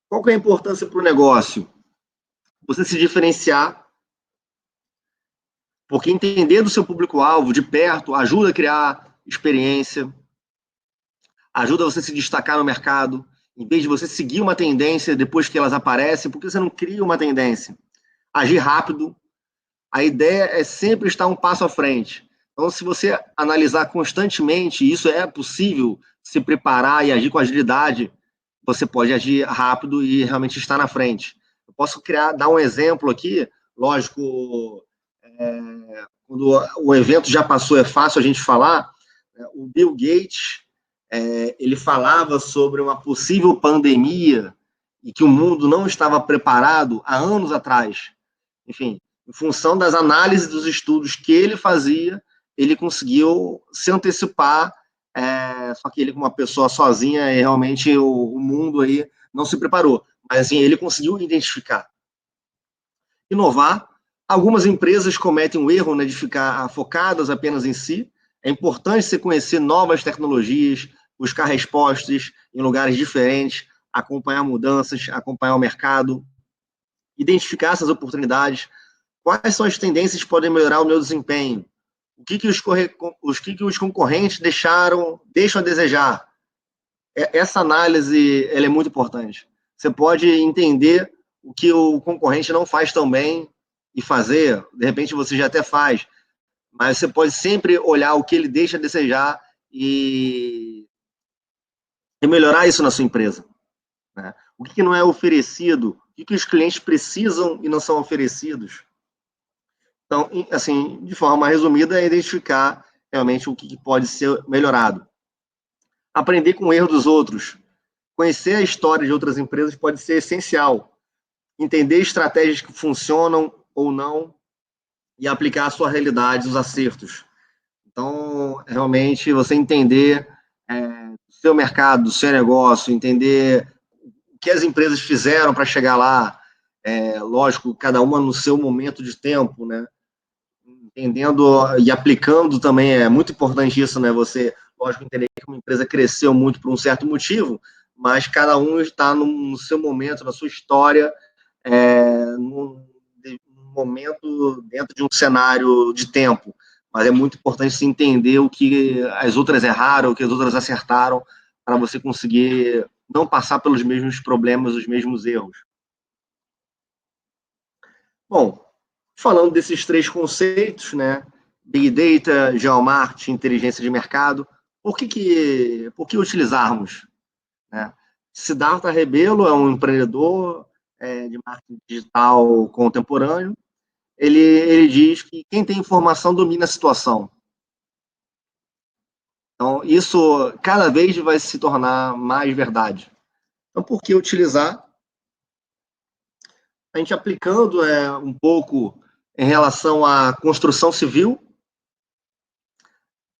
Qual que é a importância para o negócio? Você se diferenciar, porque entender do seu público-alvo de perto ajuda a criar experiência, ajuda você a se destacar no mercado, em vez de você seguir uma tendência depois que elas aparecem, porque você não cria uma tendência. Agir rápido, a ideia é sempre estar um passo à frente. Então, se você analisar constantemente, isso é possível, se preparar e agir com agilidade, você pode agir rápido e realmente estar na frente. Eu posso dar um exemplo aqui, lógico, quando o evento já passou, é fácil a gente falar, o Bill Gates, ele falava sobre uma possível pandemia e que o mundo não estava preparado há anos atrás. Enfim, em função das análises dos estudos que ele fazia, ele conseguiu se antecipar, só que ele, como uma pessoa sozinha, realmente o mundo aí não se preparou. Mas assim, ele conseguiu identificar. Inovar. Algumas empresas cometem o erro, né, de ficar focadas apenas em si. É importante você conhecer novas tecnologias, buscar respostas em lugares diferentes, acompanhar mudanças, acompanhar o mercado, identificar essas oportunidades. Quais são as tendências que podem melhorar o meu desempenho? O que os concorrentes deixam a desejar? Essa análise ela é muito importante. Você pode entender o que o concorrente não faz tão bem e fazer, de repente você já até faz, mas você pode sempre olhar o que ele deixa a desejar e melhorar isso na sua empresa. Né? o que não é oferecido, o que os clientes precisam e não são oferecidos. Então, assim, de forma resumida, é identificar realmente o que pode ser melhorado. Aprender com o erro dos outros. Conhecer a história de outras empresas pode ser essencial. Entender estratégias que funcionam ou não e aplicar a sua realidade, os acertos. Então, realmente, você entender o seu mercado, o seu negócio, entender o que as empresas fizeram para chegar lá, lógico, cada uma no seu momento de tempo, né? Entendendo e aplicando também, é muito importante isso, né? Você, lógico, entender que uma empresa cresceu muito por um certo motivo, mas cada um está no seu momento, na sua história, num momento dentro de um cenário de tempo. Mas é muito importante se entender o que as outras erraram, o que as outras acertaram, para você conseguir não passar pelos mesmos problemas, os mesmos erros. Bom, falando desses 3 conceitos, né? Big Data, Geomarketing, inteligência de mercado, por que utilizarmos? Né? Siddhartha Rebelo é um empreendedor de marketing digital contemporâneo. Ele diz que quem tem informação domina a situação. Então, isso cada vez vai se tornar mais verdade. Então, por que utilizar? A gente aplicando um pouco em relação à construção civil,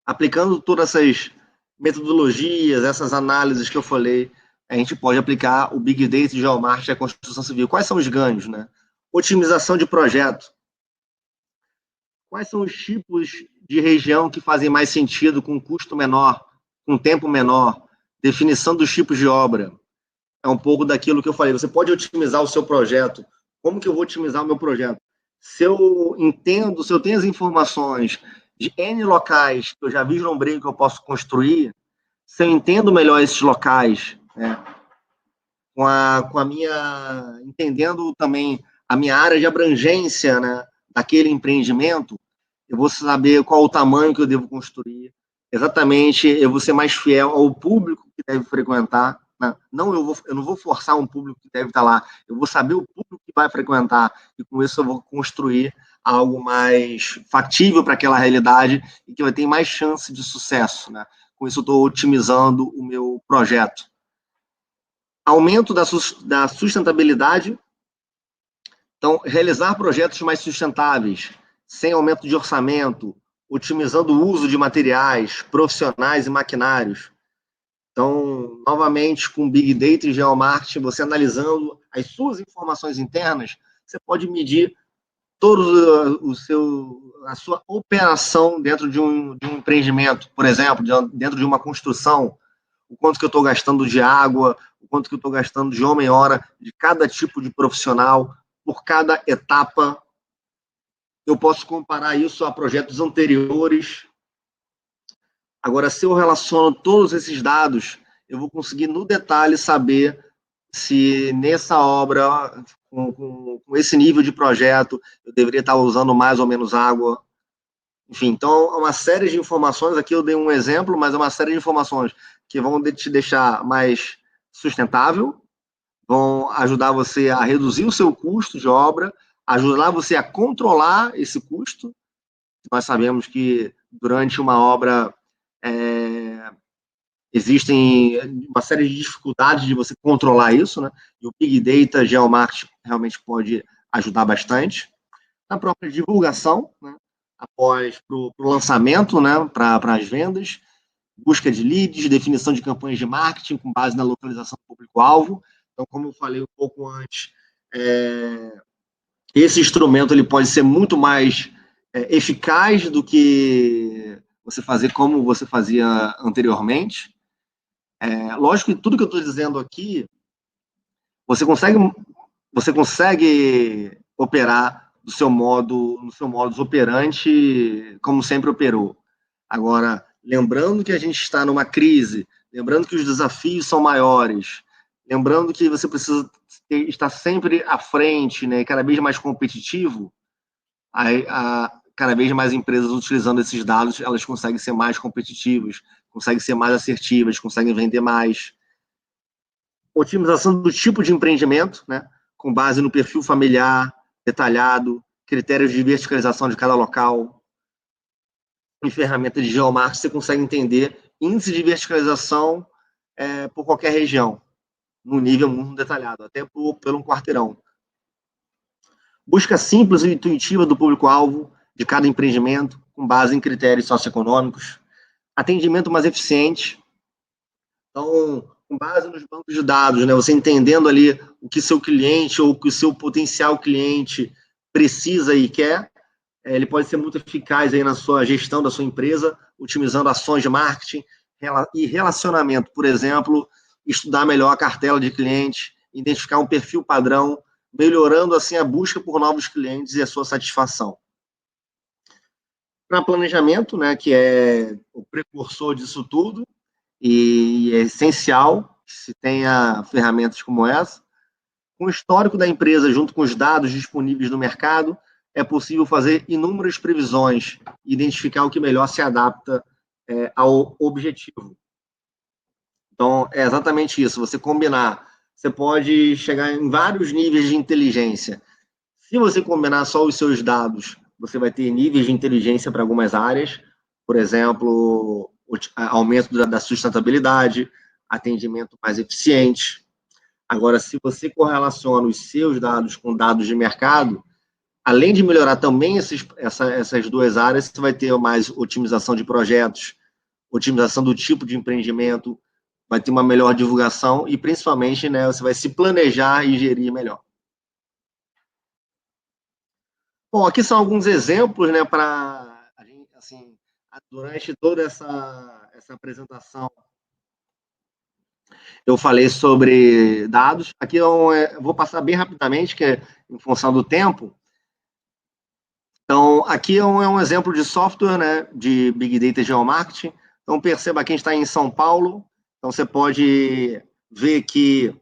aplicando todas essas metodologias, essas análises que eu falei, a gente pode aplicar o Big Data e Geomarketing à construção civil. Quais são os ganhos, né? Otimização de projeto. Quais são os tipos de região que fazem mais sentido com custo menor, com tempo menor? Definição dos tipos de obra. É um pouco daquilo que eu falei. Você pode otimizar o seu projeto. Como que eu vou otimizar o meu projeto? Se eu entendo, se eu tenho as informações de N locais que eu já vislumbrei que eu posso construir, se eu entendo melhor esses locais, né, com a minha, entendendo também a minha área de abrangência, né, daquele empreendimento, eu vou saber qual o tamanho que eu devo construir, exatamente, eu vou ser mais fiel ao público que deve frequentar, né? Não, eu não vou forçar um público que deve estar lá, eu vou saber o público que vai frequentar, e com isso eu vou construir algo mais factível para aquela realidade e que vai ter mais chance de sucesso, né? Com isso eu estou otimizando o meu projeto. Aumento da sustentabilidade. Então, realizar projetos mais sustentáveis, sem aumento de orçamento, otimizando o uso de materiais, profissionais e maquinários. Então, novamente, com Big Data e Geomarketing, você analisando as suas informações internas, você pode medir a sua operação dentro de um empreendimento, por exemplo, dentro de uma construção, o quanto que eu estou gastando de água, o quanto que eu estou gastando de homem-hora de cada tipo de profissional, por cada etapa. Eu posso comparar isso a projetos anteriores. Agora, se eu relaciono todos esses dados, eu vou conseguir, no detalhe, saber se nessa obra, com esse nível de projeto, eu deveria estar usando mais ou menos água. Enfim, então, é uma série de informações. Aqui eu dei um exemplo, mas é uma série de informações que vão te deixar mais sustentável, vão ajudar você a reduzir o seu custo de obra, ajudar você a controlar esse custo. Nós sabemos que durante uma obra existem uma série de dificuldades de você controlar isso, né? E o Big Data, Geomarketing realmente pode ajudar bastante. Na própria divulgação, né? Após o lançamento, né? Para as vendas, busca de leads, definição de campanhas de marketing com base na localização do público-alvo. Então, como eu falei um pouco antes, esse instrumento ele pode ser muito mais eficaz do que você fazer como você fazia anteriormente. Lógico que tudo que eu estou dizendo aqui, você consegue operar no seu modus operandi como sempre operou. Agora, lembrando que a gente está numa crise, lembrando que os desafios são maiores, lembrando que você precisa estar sempre à frente, né, cada vez mais competitivo, cada vez mais empresas utilizando esses dados, elas conseguem ser mais competitivas, conseguem ser mais assertivas, conseguem vender mais. otimização do tipo de empreendimento, né, com base no perfil familiar, detalhado, critérios de verticalização de cada local. Em ferramenta de geomarketing, você consegue entender índice de verticalização por qualquer região, no nível muito detalhado, até pelo um quarteirão. Busca simples e intuitiva do público-alvo de cada empreendimento, com base em critérios socioeconômicos. Atendimento mais eficiente. Então, com base nos bancos de dados, né, você entendendo ali o que seu cliente ou o que o seu potencial cliente precisa e quer, ele pode ser muito eficaz aí na sua gestão da sua empresa, otimizando ações de marketing e relacionamento. Por exemplo, estudar melhor a cartela de clientes, identificar um perfil padrão, melhorando assim a busca por novos clientes e a sua satisfação. Para planejamento, né, que é o precursor disso tudo, e é essencial que se tenha ferramentas como essa. Com o histórico da empresa, junto com os dados disponíveis no mercado, é possível fazer inúmeras previsões e identificar o que melhor se adapta ao objetivo. Então, é exatamente isso, você combinar. Você pode chegar em vários níveis de inteligência. Se você combinar só os seus dados, você vai ter níveis de inteligência para algumas áreas, por exemplo, aumento da sustentabilidade, atendimento mais eficiente. Agora, se você correlaciona os seus dados com dados de mercado, além de melhorar também essas duas áreas, você vai ter mais otimização de projetos, otimização do tipo de empreendimento, vai ter uma melhor divulgação e, principalmente, né, você vai se planejar e gerir melhor. Bom, aqui são alguns exemplos, né, para a gente, assim, durante toda essa apresentação, eu falei sobre dados. Aqui eu vou passar bem rapidamente, que é em função do tempo. Então, aqui é um exemplo de software, né, de Big Data e Geomarketing. Então, perceba que a gente está em São Paulo. Então, você pode ver que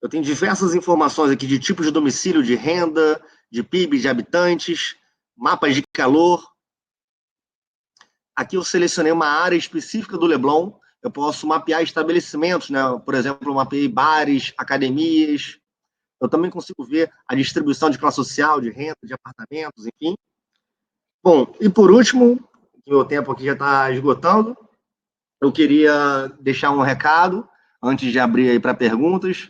eu tenho diversas informações aqui de tipos de domicílio, de renda, de PIB, de habitantes, mapas de calor. Aqui eu selecionei uma área específica do Leblon. Eu posso mapear estabelecimentos, né? Por exemplo, eu mapeei bares, academias. Eu também consigo ver a distribuição de classe social, de renda, de apartamentos, enfim. Bom, e por último, meu tempo aqui já está esgotando, eu queria deixar um recado, antes de abrir aí para perguntas,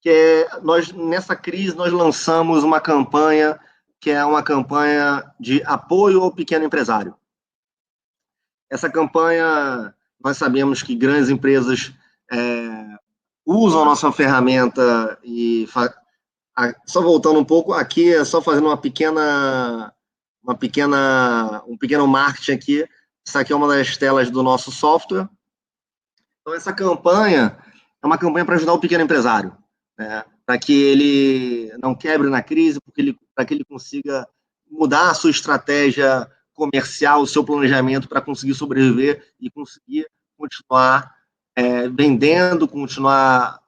que nessa crise, nós lançamos uma campanha, que é uma campanha de apoio ao pequeno empresário. Essa campanha, nós sabemos que grandes empresas usam a nossa ferramenta e... Só voltando um pouco, aqui é só fazendo um pequeno marketing aqui. Essa aqui é uma das telas do nosso software. Então, essa campanha é uma campanha para ajudar o pequeno empresário, né? Para que ele não quebre na crise, para que ele consiga mudar a sua estratégia comercial, o seu planejamento para conseguir sobreviver e conseguir continuar vendendo, continuar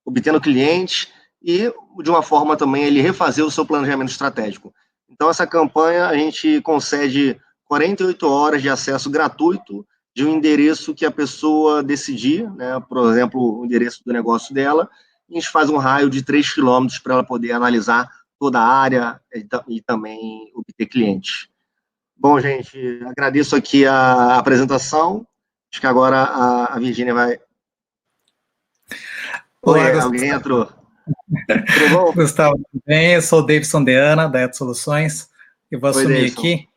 obtendo clientes e, de uma forma também, ele refazer o seu planejamento estratégico. Então, essa campanha, a gente concede 48 horas de acesso gratuito de um endereço que a pessoa decidir, né? Por exemplo, o endereço do negócio dela, e a gente faz um raio de 3 quilômetros para ela poder analisar toda a área e também obter clientes. Bom, gente, agradeço aqui a apresentação. Acho que agora a Virgínia vai... Olá, alguém entrou. Tudo bom? Gustavo, tudo bem? Eu sou o Davidson Deana, da Eto Soluções. Eu vou assumir aqui.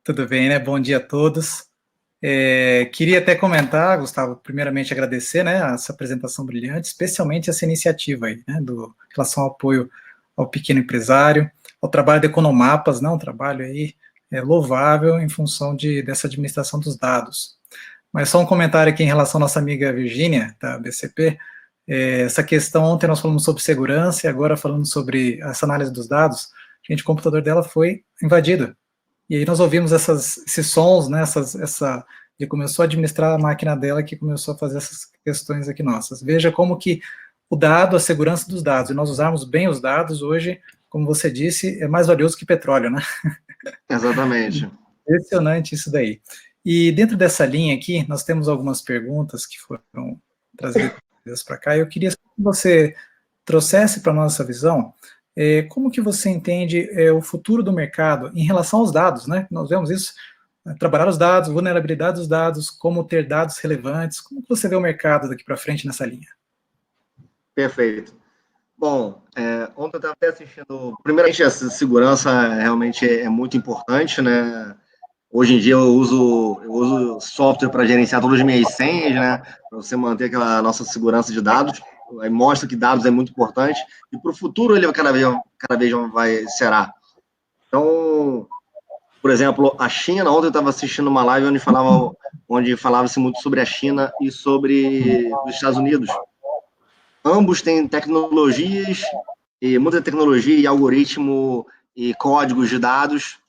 Tudo bem, né? Bom dia a todos. Queria até comentar, Gustavo, primeiramente agradecer, né, essa apresentação brilhante, especialmente essa iniciativa aí, né, em relação ao apoio ao pequeno empresário, ao trabalho de Economapas, né, um trabalho aí louvável em função dessa administração dos dados. Mas só um comentário aqui em relação à nossa amiga Virgínia, da BCP. Essa questão, ontem nós falamos sobre segurança e agora falando sobre essa análise dos dados, gente, o computador dela foi invadido. E aí nós ouvimos esses sons, né, e começou a administrar a máquina dela que começou a fazer essas questões aqui nossas. Veja como que o dado, a segurança dos dados, e nós usarmos bem os dados hoje, como você disse, é mais valioso que petróleo, né? Exatamente. Impressionante isso daí. E dentro dessa linha aqui, nós temos algumas perguntas que foram trazidas para cá. Eu queria que você trouxesse para nós essa visão, como que você entende o futuro do mercado em relação aos dados, né? Nós vemos isso, trabalhar os dados, vulnerabilidade dos dados, como ter dados relevantes. Como que você vê o mercado daqui para frente nessa linha? Perfeito. Bom, ontem eu estava até assistindo. Primeiramente, essa segurança realmente é muito importante, né? Hoje em dia eu uso software para gerenciar todas as minhas senhas, né? Para você manter aquela nossa segurança de dados. Aí mostra que dados é muito importante e para o futuro ele cada vez será. Então, por exemplo, a China. Ontem eu estava assistindo uma live onde falava-se muito sobre a China e sobre os Estados Unidos. Ambos têm tecnologias, e muita tecnologia e algoritmo e códigos de dados.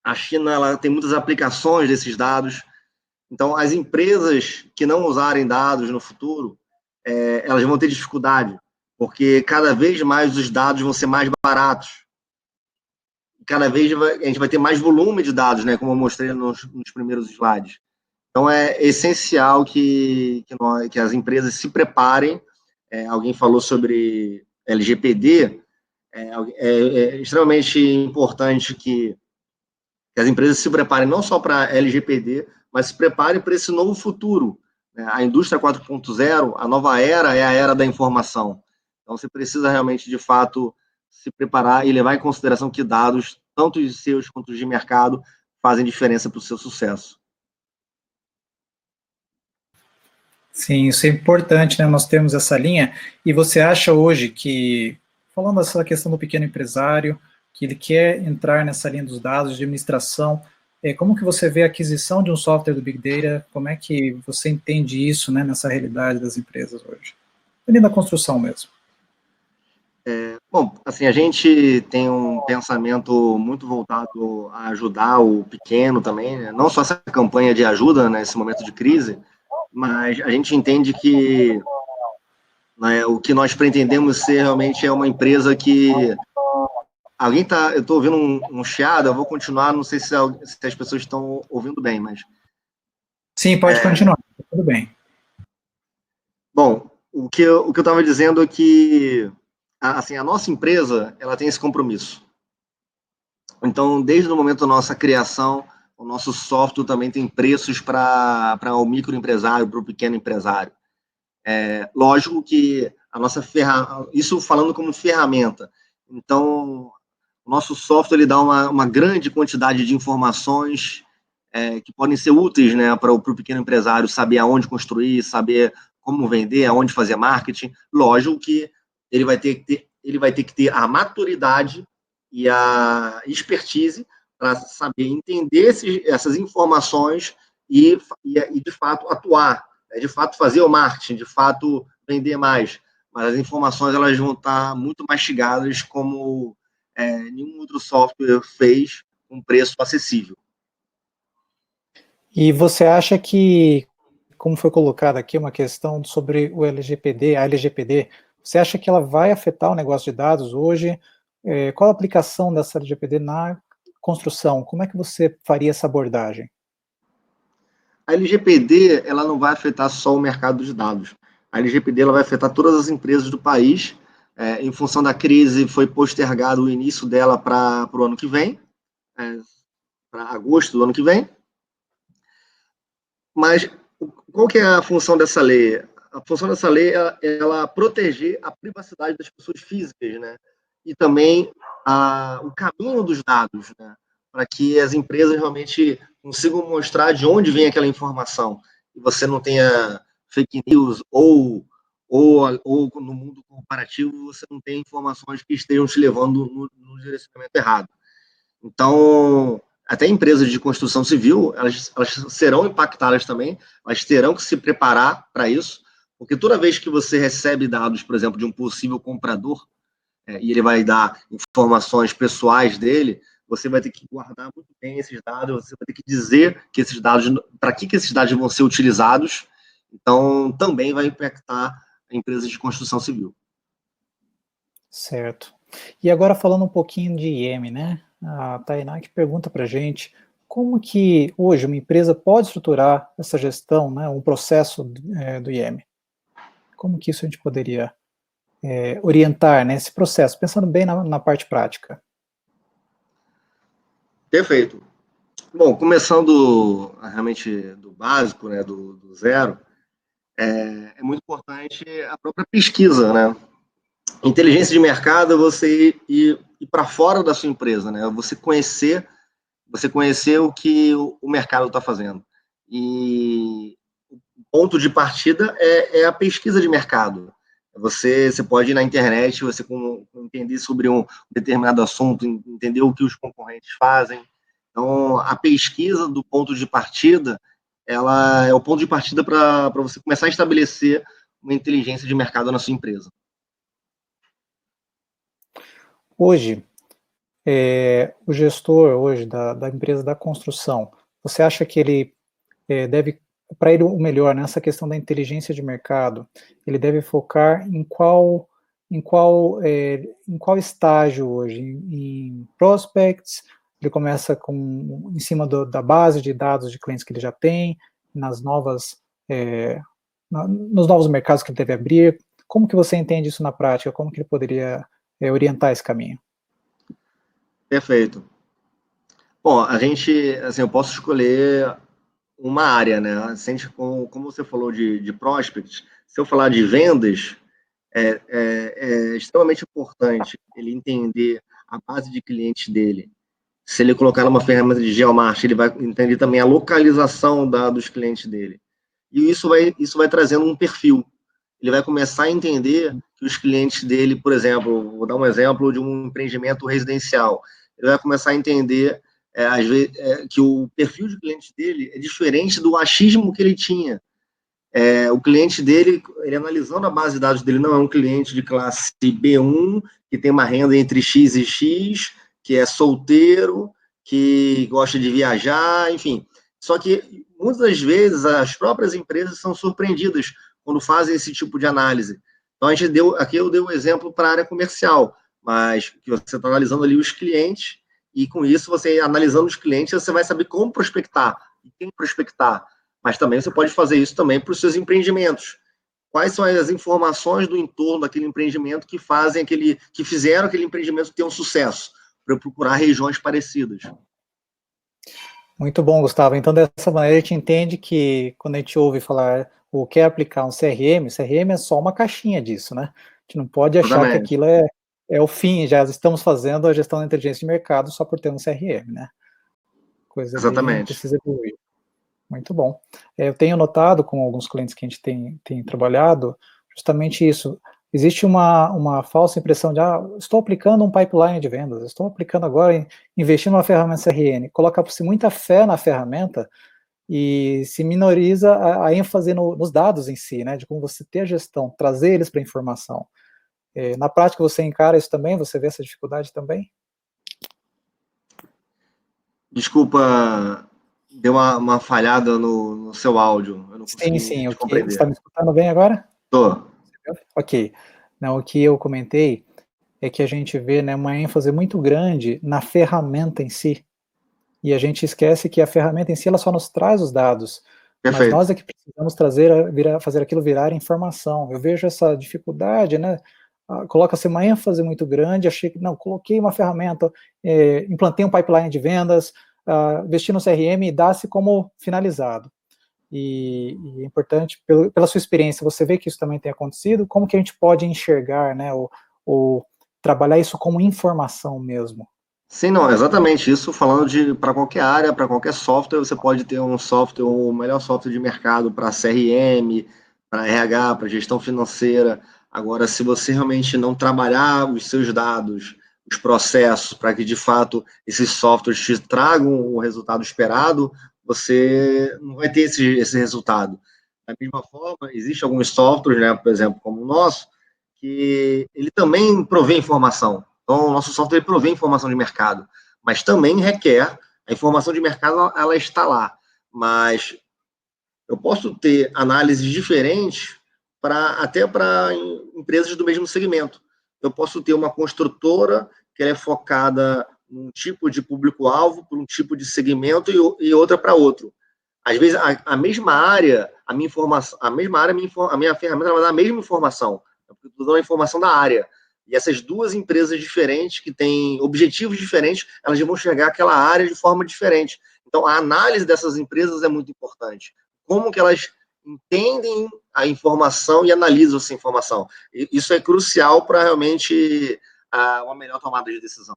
A China ela tem muitas aplicações desses dados. Então, as empresas que não usarem dados no futuro, elas vão ter dificuldade, porque cada vez mais os dados vão ser mais baratos. Cada vez a gente vai ter mais volume de dados, né, como eu mostrei nos primeiros slides. Então, é essencial que as empresas se preparem. Alguém falou sobre LGPD. É extremamente importante que as empresas se preparem não só para LGPD, mas se preparem para esse novo futuro. A indústria 4.0, a nova era é a era da informação. Então, você precisa realmente, de fato, se preparar e levar em consideração que dados, tanto os seus quanto os de mercado, fazem diferença para o seu sucesso. Sim, isso é importante, né? Nós temos essa linha. E você acha hoje que, falando dessa questão do pequeno empresário, que ele quer entrar nessa linha dos dados, de administração, como que você vê a aquisição de um software do Big Data? Como é que você entende isso, né, nessa realidade das empresas hoje? Ali na construção mesmo. Bom, assim, a gente tem um pensamento muito voltado a ajudar o pequeno também, né? Não só essa campanha de ajuda nesse momento de crise, mas a gente entende que, né, o que nós pretendemos ser realmente é uma empresa que eu estou ouvindo um chiado, eu vou continuar, não sei se as pessoas estão ouvindo bem, mas... Sim, pode continuar, tudo bem. Bom, o que eu estava dizendo é que, assim, a nossa empresa, ela tem esse compromisso. Então, desde o momento da nossa criação, o nosso software também tem preços para o microempresário, para o pequeno empresário. Lógico que a nossa isso falando como ferramenta. Então, o nosso software ele dá uma grande quantidade de informações que podem ser úteis, né, para o pequeno empresário saber aonde construir, saber como vender, aonde fazer marketing. Lógico que ele vai ter que ter a maturidade e a expertise para saber entender essas informações e, de fato, atuar, né? De fato, fazer o marketing, de fato, vender mais. Mas as informações elas vão estar muito mastigadas como nenhum outro software fez com preço acessível. E você acha que, como foi colocado aqui, uma questão sobre o LGPD, a LGPD, você acha que ela vai afetar o negócio de dados hoje? Qual a aplicação dessa LGPD na construção? Como é que você faria essa abordagem? A LGPD ela não vai afetar só o mercado de dados. A LGPD ela vai afetar todas as empresas do país. Em função da crise, foi postergado o início dela para o ano que vem, para agosto do ano que vem. Mas qual que é a função dessa lei? A função dessa lei é ela proteger a privacidade das pessoas físicas, né? E também o caminho dos dados, né? Para que as empresas realmente consigam mostrar de onde vem aquela informação. E você não tenha fake news ou no mundo comparativo você não tem informações que estejam te levando no direcionamento errado. Então, até empresas de construção civil, elas serão impactadas também, elas terão que se preparar para isso, porque toda vez que você recebe dados, por exemplo, de um possível comprador, e ele vai dar informações pessoais dele, você vai ter que guardar muito bem esses dados, você vai ter que dizer que esses dados, para que esses dados vão ser utilizados, então também vai impactar empresas de construção civil. Certo. E agora falando um pouquinho de IEM, né? A Tainá que pergunta para a gente como que hoje uma empresa pode estruturar essa gestão, né, um processo do IEM? Como que isso a gente poderia orientar, né, esse processo, pensando bem na parte prática? Perfeito. Bom, começando realmente do básico, né, do zero, é muito importante a própria pesquisa, né? Inteligência de mercado é você ir para fora da sua empresa, né? Você conhecer o que o mercado está fazendo. E o ponto de partida é a pesquisa de mercado. Você pode ir na internet, você entender sobre um determinado assunto, entender o que os concorrentes fazem. Então, a pesquisa do ponto de partida, ela é o ponto de partida para você começar a estabelecer uma inteligência de mercado na sua empresa. Hoje, o gestor hoje da empresa da construção, você acha que ele deve, para ele o melhor nessa questão da inteligência de mercado, ele deve focar em qual estágio hoje? Em prospects, ele começa em cima da base de dados de clientes que ele já tem, nos novos mercados que ele deve abrir. Como que você entende isso na prática? Como que ele poderia orientar esse caminho? Perfeito. Bom, a gente, assim, eu posso escolher uma área, né? Como você falou de prospects, se eu falar de vendas, é extremamente importante ele entender a base de clientes dele. Se ele colocar numa ferramenta de geomarketing, ele vai entender também a localização dos clientes dele. E isso vai trazendo um perfil. Ele vai começar a entender que os clientes dele, por exemplo, vou dar um exemplo de um empreendimento residencial. Ele vai começar a entender, às vezes, que o perfil de cliente dele é diferente do achismo que ele tinha. O cliente dele, ele analisando a base de dados dele, não é um cliente de classe B1, que tem uma renda entre X e X, que é solteiro, que gosta de viajar, enfim. Só que, muitas das vezes, as próprias empresas são surpreendidas quando fazem esse tipo de análise. Então, eu dei um exemplo para a área comercial, mas que você está analisando ali os clientes, e com isso, você analisando os clientes, você vai saber como prospectar, e quem prospectar. Mas também você pode fazer isso também para os seus empreendimentos. Quais são as informações do entorno daquele empreendimento que fizeram aquele empreendimento ter um sucesso, para eu procurar regiões parecidas. Muito bom, Gustavo. Então, dessa maneira, a gente entende que quando a gente ouve falar ou quer aplicar um CRM é só uma caixinha disso, né? A gente não pode achar Exatamente. que aquilo é o fim, já estamos fazendo a gestão da inteligência de mercado só por ter um CRM, né? Coisa bem, precisa evoluir. Muito bom. Eu tenho notado com alguns clientes que a gente tem trabalhado, justamente isso. Existe uma falsa impressão de, estou aplicando um pipeline de vendas, estou aplicando agora, investindo numa ferramenta CRM. Coloca-se muita fé na ferramenta e se minoriza a ênfase nos dados em si, né, de como você ter a gestão, trazer eles para a informação. Na prática, você encara isso também? Você vê essa dificuldade também? Desculpa, deu uma falhada no seu áudio. Eu não consegui Sim, compreender. você está me escutando bem agora? Estou. Ok. Não, o que eu comentei é que a gente vê, né, uma ênfase muito grande na ferramenta em si. E a gente esquece que a ferramenta em si ela só nos traz os dados. Perfeito. Mas nós é que precisamos fazer aquilo virar informação. Eu vejo essa dificuldade, né? Coloca-se uma ênfase muito grande, achei que, não, coloquei uma ferramenta, implantei um pipeline de vendas, investi no CRM e dá-se como finalizado. E é importante, pela sua experiência, você vê que isso também tem acontecido, como que a gente pode enxergar, né, ou trabalhar isso como informação mesmo? Sim, não, exatamente isso, falando para qualquer área, para qualquer software, você pode ter um software, o melhor software de mercado para CRM, para RH, para gestão financeira. Agora, se você realmente não trabalhar os seus dados, os processos, para que de fato esses softwares te tragam o resultado esperado, você não vai ter esse resultado. Da mesma forma, existem alguns softwares, né, por exemplo, como o nosso, que ele também provê informação. Então, o nosso software provê informação de mercado, mas também requer, a informação de mercado, ela está lá, mas eu posso ter análises diferentes até para empresas do mesmo segmento. Eu posso ter uma construtora que ela é focada num tipo de público-alvo, para um tipo de segmento e outra para outro. Às vezes, a mesma área, a minha informação, a mesma área, a minha ferramenta vai dar a mesma informação, porque eu estou dando a informação da área. E essas duas empresas diferentes, que têm objetivos diferentes, elas vão enxergar aquela área de forma diferente. Então, a análise dessas empresas é muito importante. Como que elas entendem a informação e analisam essa informação. Isso é crucial para realmente uma melhor tomada de decisão.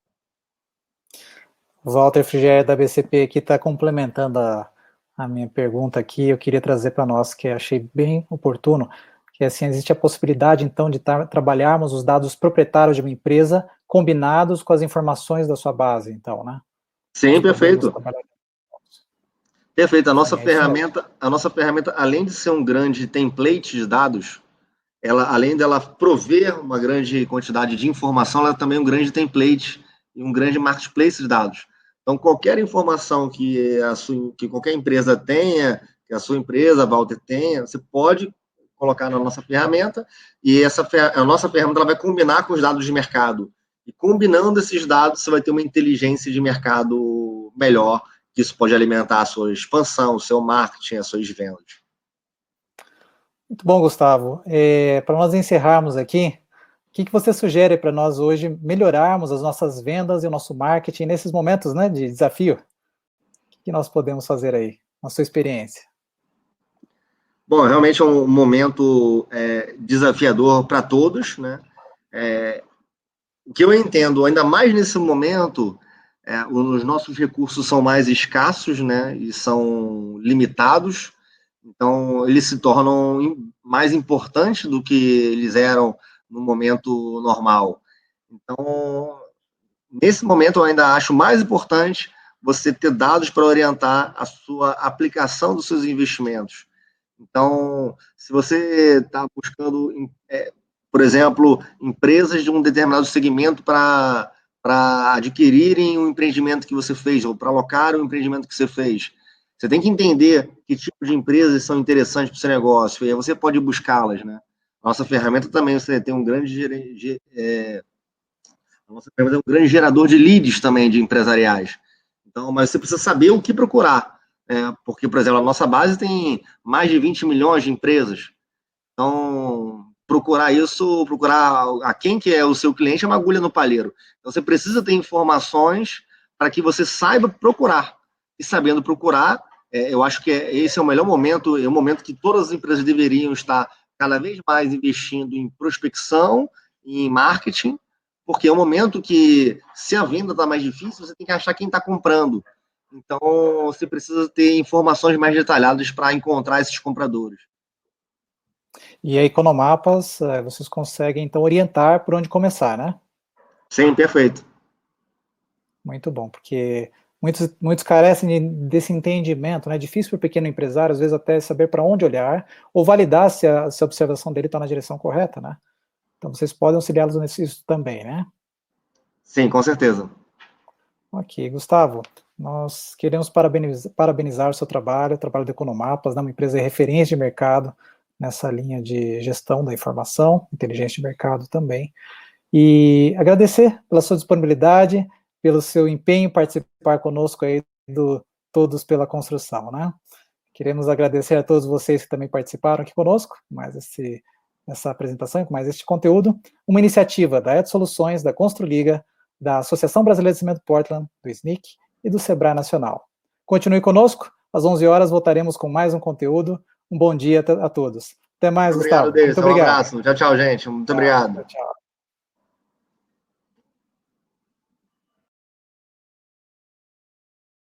O Walter Frigier, da BCP, aqui está complementando a minha pergunta aqui. Eu queria trazer para nós, que achei bem oportuno, que assim, existe a possibilidade, então, de trabalharmos os dados proprietários de uma empresa combinados com as informações da sua base, então, né? Sim, perfeito. Perfeito. A nossa ferramenta, além de ser um grande template de dados, além dela prover uma grande quantidade de informação, ela também é um grande template e um grande marketplace de dados. Então, qualquer informação que qualquer empresa tenha, que a sua empresa, Walter, tenha, você pode colocar na nossa ferramenta, e a nossa ferramenta ela vai combinar com os dados de mercado. E combinando esses dados, você vai ter uma inteligência de mercado melhor, que isso pode alimentar a sua expansão, o seu marketing, as suas vendas. Muito bom, Gustavo. Para nós encerrarmos aqui, o que você sugere para nós hoje melhorarmos as nossas vendas e o nosso marketing nesses momentos, né, de desafio? O que nós podemos fazer aí, na sua experiência? Bom, realmente é um momento desafiador para todos, né? O que eu entendo, ainda mais nesse momento, os nossos recursos são mais escassos, né? E são limitados, então eles se tornam mais importantes do que eles eram no momento normal. Então, nesse momento, eu ainda acho mais importante você ter dados para orientar a sua aplicação dos seus investimentos. Então, se você está buscando, por exemplo, empresas de um determinado segmento para adquirirem um empreendimento que você fez, ou para alocar o empreendimento que você fez, você tem que entender que tipo de empresas são interessantes para o seu negócio, e aí você pode buscá-las, né? Nossa ferramenta também, você tem um grande gerador de leads também, de empresariais. Então, mas você precisa saber o que procurar. Porque, por exemplo, a nossa base tem mais de 20 milhões de empresas. Então, procurar a quem que é o seu cliente é uma agulha no palheiro. Então, você precisa ter informações para que você saiba procurar. E sabendo procurar, eu acho que esse é o melhor momento, é o momento que todas as empresas deveriam estar cada vez mais investindo em prospecção e em marketing, porque é um momento que, se a venda está mais difícil, você tem que achar quem está comprando. Então, você precisa ter informações mais detalhadas para encontrar esses compradores. E a Economapas, vocês conseguem, então, orientar por onde começar, né? Sim, perfeito. Muito bom, porque muitos carecem desse entendimento, né? É difícil para o pequeno empresário, às vezes, até saber para onde olhar, ou validar se a observação dele está na direção correta, né? Então, vocês podem auxiliá-los nisso também, né? Sim, com certeza. Ok, Gustavo, nós queremos parabenizar o seu trabalho, o trabalho da Economapas, né, uma empresa de referência de mercado nessa linha de gestão da informação, inteligência de mercado também, e agradecer pela sua disponibilidade, pelo seu empenho em participar conosco aí do Todos pela Construção, né? Queremos agradecer a todos vocês que também participaram aqui conosco, mais essa apresentação, com mais este conteúdo, uma iniciativa da Ed Soluções, da Construliga, da Associação Brasileira de Cimento Portland, do SNIC e do Sebrae Nacional. Continue conosco, às 11 horas voltaremos com mais um conteúdo. Um bom dia a todos. Até mais, Gustavo. Muito obrigado. Um abraço. Tchau, tchau, gente. Muito obrigado. Tchau.